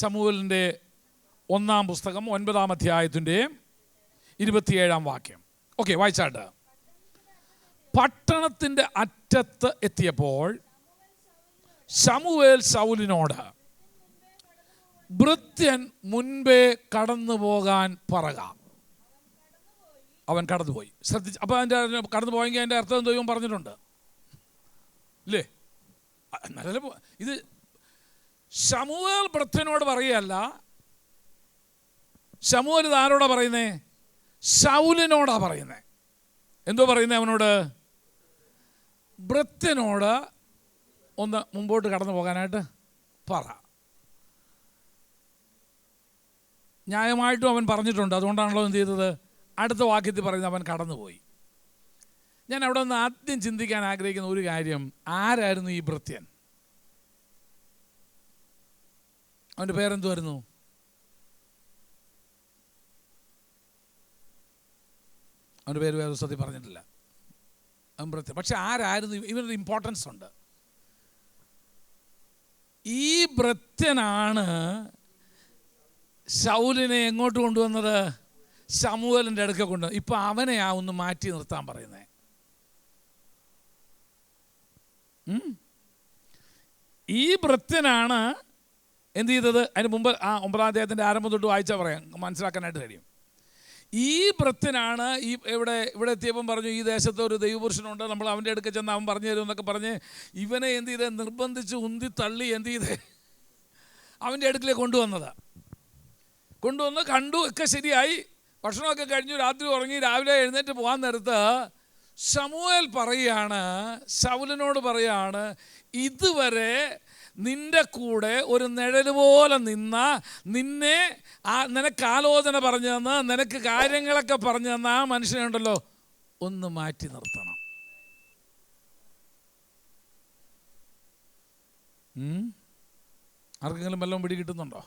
ശമൂവേലിൻ്റെ 1-ാം പുസ്തകം 9-ാം അധ്യായത്തിൻ്റെ 27-ാം വാക്യം. ഓക്കെ, വായിച്ചാട്ട്. പട്ടണത്തിൻ്റെ അറ്റത്ത് എത്തിയപ്പോൾ ശമൂവേൽ ശൗലിനോട്, ഭൃത്യൻ മുൻപേ കടന്നു പോകാൻ പറക. അവൻ കടന്നുപോയി. ശ്രദ്ധിച്ച്. അപ്പോൾ അതിൻ്റെ കടന്നു പോയെങ്കിൽ അതിൻ്റെ അർത്ഥം ദൈവം പറഞ്ഞിട്ടുണ്ട് ഇല്ലേ? നല്ല ഇത് ശമൂവേൽ ഭൃത്യനോട് പറയുകയല്ല. ശമൂവേൽ ഇത് ആരോടാ പറയുന്നേ? ശൗലിനോടാ പറയുന്നേ. എന്തോ പറയുന്നേ അവനോട്? ഭൃത്യനോട് ഒന്ന് മുമ്പോട്ട് കടന്നു പോകാനായിട്ട് പറ. ന്യായമായിട്ടും അവൻ പറഞ്ഞിട്ടുണ്ട്. അതുകൊണ്ടാണല്ലോ എന്ത് ചെയ്തത്? അടുത്ത വാക്യത്തിൽ പറയുന്നത് അവൻ കടന്നുപോയി. ഞാൻ അവിടെ നിന്ന് ആദ്യം ചിന്തിക്കാൻ ആഗ്രഹിക്കുന്ന ഒരു കാര്യം, ആരായിരുന്നു ഈ ഭൃത്യൻ? അവൻ്റെ പേരെന്തുവായിരുന്നു? അവൻ്റെ പേര് വേറെ സത്യം പറഞ്ഞിട്ടില്ല. അവൻ ഭൃത്യൻ. പക്ഷെ ആരായിരുന്നു? ഇവനൊരു ഇമ്പോർട്ടൻസ് ഉണ്ട്. ഈ ഭൃത്യനാണ് ശൗലിനെ എങ്ങോട്ട് കൊണ്ടുവന്നത്? ശമൂവേലിൻ്റെ അടുക്ക കൊണ്ടുവന്നത്. ഇപ്പം അവനെയാ ഒന്ന് മാറ്റി നിർത്താൻ പറയുന്നത്. ഈ ഭൃത്യനാണ് എന്ത് ചെയ്തത്? അതിന് മുമ്പ് 9-ാം അധ്യായത്തിൻ്റെ ആരംഭം തൊട്ട് വായിച്ചാൽ പറയാം, മനസ്സിലാക്കാനായിട്ട് കഴിയും. ഈ ഭൃത്യനാണ് ഇവിടെ എത്തിയപ്പം പറഞ്ഞു, ഈ ദേശത്ത് ഒരു ദൈവപുരുഷനുണ്ട്, നമ്മൾ അവൻ്റെ അടുക്ക ചെന്ന് അവൻ പറഞ്ഞു തരും എന്നൊക്കെ പറഞ്ഞ് ഇവനെ എന്ത് ചെയ്ത് നിർബന്ധിച്ച് ഉന്തി തള്ളി എന്ത് ചെയ്ത് അവൻ്റെ അടുക്കിലേക്ക് കൊണ്ടുവന്ന് കണ്ടു. ഒക്കെ ശരിയായി, ഭക്ഷണമൊക്കെ കഴിഞ്ഞു, രാത്രി ഉറങ്ങി, രാവിലെ എഴുന്നേറ്റ് പോകാൻ നേരത്ത് ശമൂവേൽ പറയുകയാണ്, ശൗലിനോട് പറയുകയാണ്, ഇതുവരെ നിൻ്റെ കൂടെ ഒരു നിഴൽ പോലെ നിന്നെ നിനക്ക് ആലോചന പറഞ്ഞു തന്ന് നിനക്ക് കാര്യങ്ങളൊക്കെ പറഞ്ഞു തന്ന ആ മനുഷ്യനുണ്ടല്ലോ, ഒന്ന് മാറ്റി നിർത്തണം. ആർക്കെങ്കിലും വല്ലതും പിടി കിട്ടുന്നുണ്ടോ?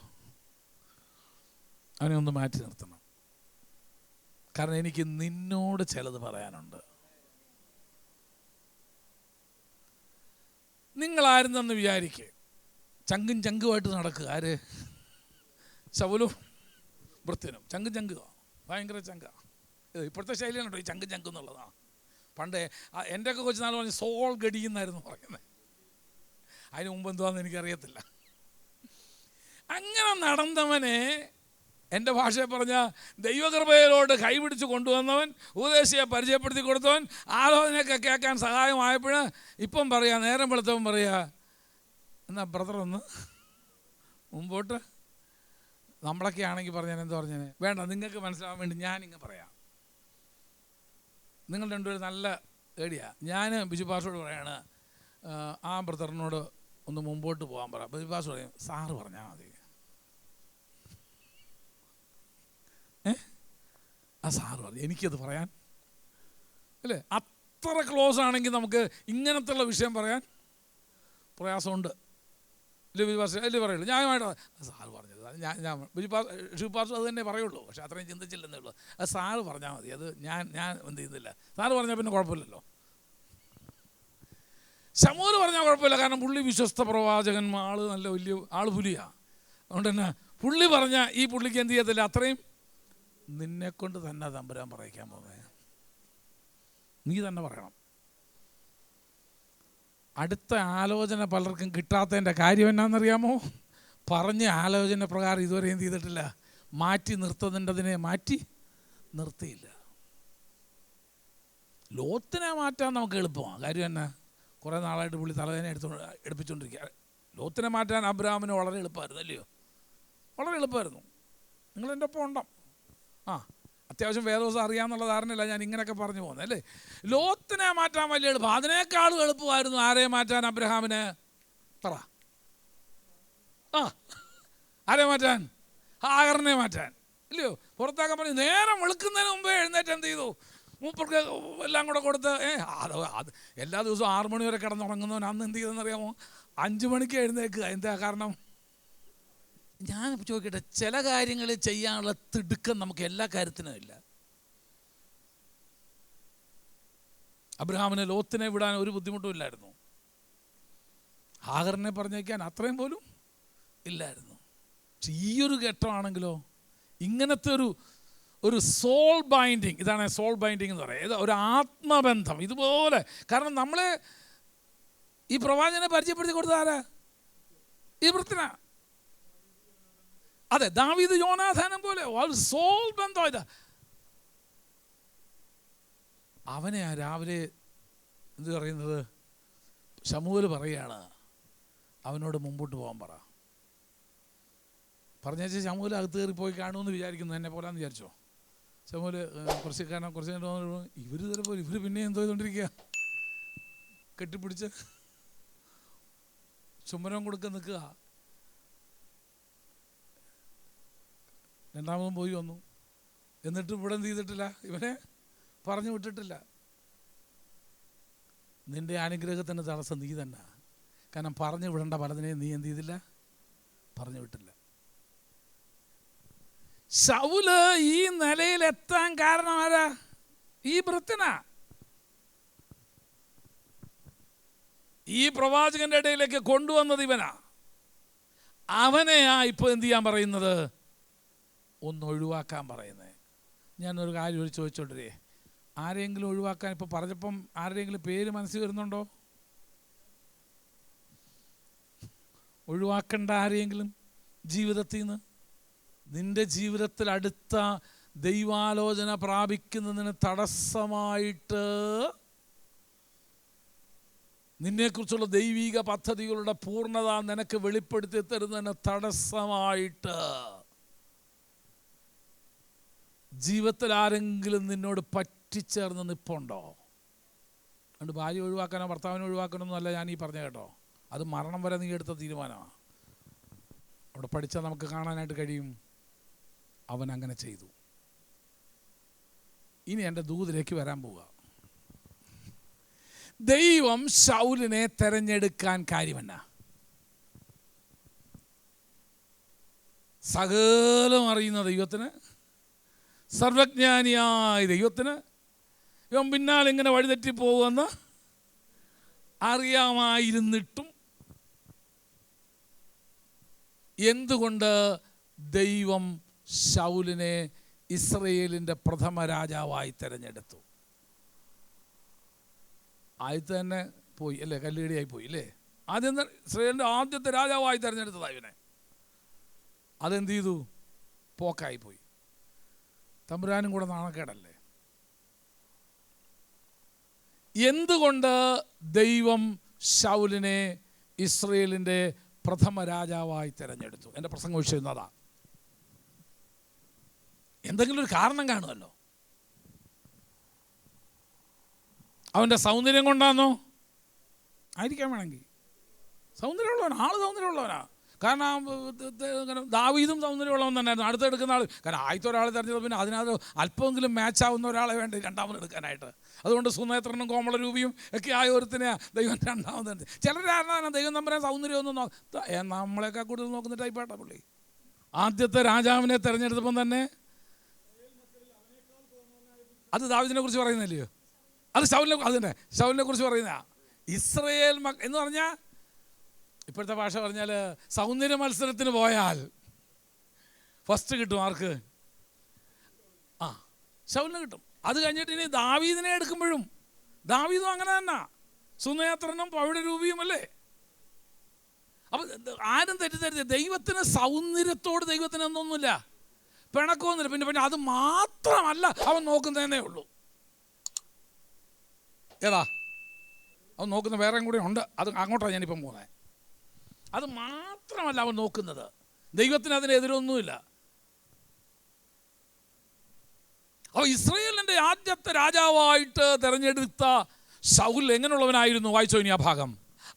അവനെ ഒന്ന് മാറ്റി നിർത്തണം. കാരണം എനിക്ക് നിന്നോട് ചിലത് പറയാനുണ്ട്. നിങ്ങളായിരുന്നെന്ന് വിചാരിക്കുക, ചങ്കും ചങ്കുമായിട്ട് നടക്കുക. ആര്? ശൗലും ഭൃത്യനും ചങ്കും ചങ്കുക, ഭയങ്കര ചങ്ക. ഇപ്പോഴത്തെ ശൈലിയാണോ ഈ ചങ്കും ചങ്ക് എന്നുള്ളതാണ്. പണ്ട് എൻ്റെയൊക്കെ കൊച്ചുനാൾ പറഞ്ഞ് സോൾ ഗഡി എന്നായിരുന്നു പറയുന്നത്. അതിന് മുമ്പ് എന്തുവാന്ന് എനിക്കറിയത്തില്ല. അങ്ങനെ നടന്നവനെ, എൻ്റെ ഭാഷയെ പറഞ്ഞ ദൈവകൃപയിലോട്ട് കൈപിടിച്ച് കൊണ്ടുവന്നവൻ, ഉപദേശിയെ പരിചയപ്പെടുത്തി കൊടുത്തവൻ, ആലോചനയൊക്കെ കേൾക്കാൻ സഹായമായപ്പോൾ ഇപ്പം പറയാ, നേരം വെളുത്തവൻ പറയാ, എന്നാ ബ്രദർ ഒന്ന് മുമ്പോട്ട്. നമ്മളൊക്കെ ആണെങ്കിൽ പറഞ്ഞാൽ എന്താ പറഞ്ഞേനെ? വേണ്ട, നിങ്ങൾക്ക് മനസ്സിലാവാൻ വേണ്ടി ഞാനിങ്ങ് പറയാം. നിങ്ങൾ രണ്ടുപേരും നല്ല ഏടിയാ. ഞാൻ ബിജു പാസ്റ്ററോട് പറയാണ്, ആ ബ്രദറിനോട് ഒന്ന് മുമ്പോട്ട് പോകാൻ പറ. ബിജു പാസ്റ്റർ പറയും, സാറ് പറഞ്ഞാൽ മതി. ആ സാറ് പറഞ്ഞു, എനിക്കത് പറയാൻ അല്ലേ? അത്ര ക്ലോസ് ആണെങ്കിൽ നമുക്ക് ഇങ്ങനത്തുള്ള വിഷയം പറയാൻ പ്രയാസമുണ്ട്. ഇല്ല ബിജു പാസ്റ്റർ അല്ലേ പറയുള്ളൂ. ന്യായമായിട്ട് സാറ് പറഞ്ഞത് ഞാൻ ബിജു പാസ്റ്റർ അത് തന്നെ പറയുള്ളൂ. പക്ഷെ അത്രയും ചിന്തിച്ചില്ലെന്നേ ഉള്ളൂ. അത് സാറ് പറഞ്ഞാൽ മതി. അത് ഞാൻ എന്ത് ചെയ്യുന്നില്ല. സാറ് പറഞ്ഞാൽ പിന്നെ കുഴപ്പമില്ലല്ലോ. ശമൂവേൽ പറഞ്ഞാൽ കുഴപ്പമില്ല. കാരണം പുള്ളി വിശ്വസ്ത പ്രവാചകൻ, നല്ല വലിയ പുലിയാണ്. അതുകൊണ്ട് തന്നെ പുള്ളി പറഞ്ഞാൽ ഈ പുള്ളിക്ക് എന്ത് ചെയ്യത്തില്ല, അത്രയും നിന്നെക്കൊണ്ട് തന്നെ തമ്പുരാൻ പറയിക്കാൻ പോകുന്നത്. നീ തന്നെ പറയണം. അടുത്ത ആലോചന പലർക്കും കിട്ടാത്തതിൻ്റെ കാര്യം എന്നാണെന്നറിയാമോ? പറഞ്ഞ ആലോചന പ്രകാരം ഇതുവരെ എന്ത് ചെയ്തിട്ടില്ല, മാറ്റി നിർത്തുന്നതിനെ മാറ്റി നിർത്തിയില്ല. ലോത്തിനെ മാറ്റാൻ നമുക്ക് എളുപ്പമാണ്. കാര്യം എന്നാ, കുറേ നാളായിട്ട് പുള്ളി തലവേദന എടുപ്പിച്ചുകൊണ്ടിരിക്കുക. ലോത്തിനെ മാറ്റാൻ അബ്രാഹാമിന് വളരെ എളുപ്പമായിരുന്നു, അല്ലയോ? വളരെ എളുപ്പമായിരുന്നു. നിങ്ങളെൻ്റെ ഒപ്പം ഉണ്ടോ? അത്യാവശ്യം വേദോസം അറിയാമെന്നുള്ള ധാരണയല്ല ഞാൻ ഇങ്ങനെയൊക്കെ പറഞ്ഞു പോകുന്നത്, അല്ലേ? ലോത്തിനെ മാറ്റാൻ വലിയ എളുപ്പം. അതിനേക്കാളും എളുപ്പമായിരുന്നു ആരെ മാറ്റാൻ? അബ്രഹാമിന്. പറ. ആരെ മാറ്റാൻ? ഹാഗറിനെ മാറ്റാൻ, ഇല്ലയോ? പുറത്താക്കാൻ പറഞ്ഞു. നേരം വെളുക്കുന്നതിന് മുമ്പേ എഴുന്നേറ്റ് എന്ത് ചെയ്തു? മൂപ്പർക്ക് എല്ലാം കൂടെ കൊടുത്ത് അത് എല്ലാ ദിവസവും 6 മണി വരെ കിടന്നുറങ്ങുന്നവൻ അന്ന് എന്ത് ചെയ്തെന്നറിയാമോ? 5 മണിക്ക് എഴുന്നേൽക്കുക. എന്താ കാരണം? ഞാൻ ചോദിക്കട്ടെ, ചില കാര്യങ്ങൾ ചെയ്യാനുള്ള തിടുക്കം നമുക്ക് എല്ലാ കാര്യത്തിനും ഇല്ല. അബ്രഹാമിന് ലോത്തിനെ വിടാൻ ഒരു ബുദ്ധിമുട്ടും ഇല്ലായിരുന്നു. ഹാഗറിനെ പറഞ്ഞേക്കാൻ അത്രയും പോലും ഇല്ലായിരുന്നു. ഈ ഒരു ഘട്ടമാണെങ്കിലോ, ഇങ്ങനത്തെ ഒരു സോൾ ബൈൻഡിങ്, ഇതാണ് സോൾ ബൈൻഡിങ് എന്ന് പറയുന്നത്, ഒരു ആത്മബന്ധം ഇതുപോലെ. കാരണം നമ്മളെ ഈ പ്രവാചകനെ പരിചയപ്പെടുത്തി കൊടുത്ത ആരാ? ഈ വൃത്തിനാ. അതെ, ദാവീദ് യോനാഥാനം പോലെ സോൾ ബന്ധം. ഇതാ അവനെയാ രാവിലെ എന്ത് പറയുന്നത്, ശമൂവേൽ പറയുകയാണ് അവനോട് മുമ്പോട്ട് പോകാൻ പറഞ്ഞേച്ച് ശമൂവേൽ അകത്ത് കയറി പോയി കാണുമെന്ന് വിചാരിക്കുന്നു, എന്നെ പോലാന്ന് വിചാരിച്ചോ. ശമൂവേൽ കുറച്ച് ഇവർ ചിലപ്പോൾ ഇവർ പിന്നെ എന്തോ ചെയ്തുകൊണ്ടിരിക്കുക, കെട്ടിപ്പിടിച്ച് ചുമരം കൊടുക്കാൻ നിൽക്കുക. രണ്ടാമതും പോയി വന്നു. എന്നിട്ട് ഇവിടെ എന്ത് ചെയ്തിട്ടില്ല, ഇവനെ പറഞ്ഞു വിട്ടിട്ടില്ല. നിന്റെ അനുഗ്രഹത്തിന് തടസ്സം നീ തന്നെ. കാരണം പറഞ്ഞു വിടേണ്ട പലതിനെയും നീ എന്ത് ചെയ്തില്ല, പറഞ്ഞു വിട്ടില്ല. ശൗല് ഈ നിലയിലെത്താൻ കാരണം ആരാ? ഈ ഭൃത്യനാ. ഈ പ്രവാചകന്റെ ഇടയിലേക്ക് കൊണ്ടുവന്നത് ഇവനാ. അവനെയാ ഇപ്പൊ എന്ത് ചെയ്യാൻ പറയുന്നത്, ഒന്ന് ഒഴിവാക്കാൻ പറയുന്നത്. ഞാനൊരു കാര്യം ചോദിച്ചോണ്ടേ, ആരെങ്കിലും ഒഴിവാക്കാൻ ഇപ്പൊ പറഞ്ഞപ്പം ആരുടെയെങ്കിലും പേര് മനസ്സിൽ വരുന്നുണ്ടോ? ഒഴിവാക്കേണ്ട ആരെയെങ്കിലും ജീവിതത്തിൽ നിന്ന്? നിന്റെ ജീവിതത്തിൽ അടുത്ത ദൈവാലോചന പ്രാപിക്കുന്നതിന് തടസ്സമായിട്ട്, നിന്നെക്കുറിച്ചുള്ള ദൈവിക പദ്ധതികളുടെ പൂർണ്ണത നിനക്ക് വെളിപ്പെടുത്തി തരുന്നതിന് തടസ്സമായിട്ട് ജീവിതത്തിൽ ആരെങ്കിലും നിന്നോട് പറ്റിച്ചേർന്ന് നിൽപ്പുണ്ടോ? അതുകൊണ്ട് ഭാര്യ ഒഴിവാക്കാനോ ഭർത്താവിനെ ഒഴിവാക്കണമെന്നോ അല്ല ഞാൻ ഈ പറഞ്ഞ കേട്ടോ. അത് മരണം വരെ നീ എടുത്ത തീരുമാനമാണ്. അവിടെ പഠിച്ചാൽ നമുക്ക് കാണാനായിട്ട് കഴിയും. അവൻ അങ്ങനെ ചെയ്തു. ഇനി എൻ്റെ ദൂതിലേക്ക് വരാൻ പോവുക. ദൈവം ശൗലിനെ തെരഞ്ഞെടുക്കാൻ കാര്യമെന്നാ? സകലം അറിയുന്ന ദൈവത്തിന്, സർവജ്ഞാനിയായ ദൈവത്തിന് ഇവൻ പിന്നാലെ ഇങ്ങനെ വഴിതെറ്റി പോകുമെന്ന് അറിയാമായിരുന്നിട്ടും എന്തുകൊണ്ട് ദൈവം ശൗലിനെ ഇസ്രയേലിൻ്റെ പ്രഥമ രാജാവായി തിരഞ്ഞെടുത്തു? ആദ്യത്തെ തന്നെ പോയി അല്ലേ, കല്ലുകടിയായി പോയി അല്ലേ. ആദ്യം ഇസ്രയേലിൻ്റെ ആദ്യത്തെ രാജാവായി തിരഞ്ഞെടുത്തതാണ് ഇവനെ. അതെന്ത് ചെയ്തു? പോക്കായി പോയി. തമ്പുരാനും കൂടെ നാണക്കേടല്ലേ. എന്തുകൊണ്ട് ദൈവം ശൗലിനെ ഇസ്രയേലിൻ്റെ പ്രഥമ രാജാവായി തിരഞ്ഞെടുത്തു? എൻ്റെ പ്രസംഗം വിഷയുന്നതാ. എന്തെങ്കിലും ഒരു കാരണം കാണുമല്ലോ. അവൻ്റെ സൗന്ദര്യം കൊണ്ടാണോ? ആയിരിക്കാൻ വേണമെങ്കിൽ. സൗന്ദര്യമുള്ളവനാ, ആള് സൗന്ദര്യമുള്ളവനാ. കാരണം ദാവീദും സൗന്ദര്യമുള്ളവൻ തന്നെയായിരുന്നു. അടുത്തെടുക്കുന്ന ആൾ, കാരണം ആദ്യത്തെ ഒരാൾ തിരഞ്ഞത് പിന്നെ അതിനകത്ത് അല്പമെങ്കിലും മാച്ചാവുന്ന ഒരാളെ വേണ്ട രണ്ടാമത് എടുക്കാനായിട്ട്. അതുകൊണ്ട് സുനേത്രനും കോമളരൂപിയും ഒക്കെ ആയ ഒരുത്തിനെ ദൈവം രണ്ടാമത്. ചിലരാണ് ദൈവം തമ്പുരാൻ സൗന്ദര്യമൊന്നും നമ്മളെക്കാൾ കൂടുതൽ നോക്കുന്ന ടൈപ്പായിട്ടാണ് പുള്ളി. ആദ്യത്തെ രാജാവിനെ തിരഞ്ഞെടുത്തപ്പം തന്നെ അത് ദാവീദിനെ കുറിച്ച് പറയുന്നില്ലയോ? അത് ശൗലിനെ കുറിച്ച് പറയുന്ന ഇസ്രയേൽ എന്ന് പറഞ്ഞാൽ, ഇപ്പോഴത്തെ ഭാഷ പറഞ്ഞാൽ സൗന്ദര്യ മത്സരത്തിന് പോയാൽ ഫസ്റ്റ് കിട്ടും. ആർക്ക്? ശൗലിന് കിട്ടും. അത് കഴിഞ്ഞിട്ട് ഇനി ദാവീദിനെ എടുക്കുമ്പോഴും ദാവീദും അങ്ങനെ തന്നെ, സുനേത്രനും പവിഴരൂപിയും അല്ലേ. അപ്പം ആരും തെറ്റിദ്ധരിച്ച, ദൈവത്തിന് സൗന്ദര്യത്തോട് ദൈവത്തിന് ഒന്നൊന്നുമില്ല, പിണക്കമൊന്നുമില്ല. പിന്നെ അത് മാത്രമല്ല അവൻ നോക്കുന്നതേ ഉള്ളൂ. ഏതാ അവൻ നോക്കുന്ന വേറെയും കൂടെ ഉണ്ട്. അത് അങ്ങോട്ടാണ് ഞാനിപ്പം പോകുന്നത്. അത് മാത്രമല്ല അവൻ നോക്കുന്നത്, ദൈവത്തിന് അതിനെതിരൊന്നുമില്ല. അപ്പോൾ ഇസ്രയേലിൻ്റെ ആദ്യത്തെ രാജാവായിട്ട് തിരഞ്ഞെടുത്ത ശൗൽ എങ്ങനെയുള്ളവനായിരുന്നു? വായിച്ചോ ഇനി ആ ഭാഗം.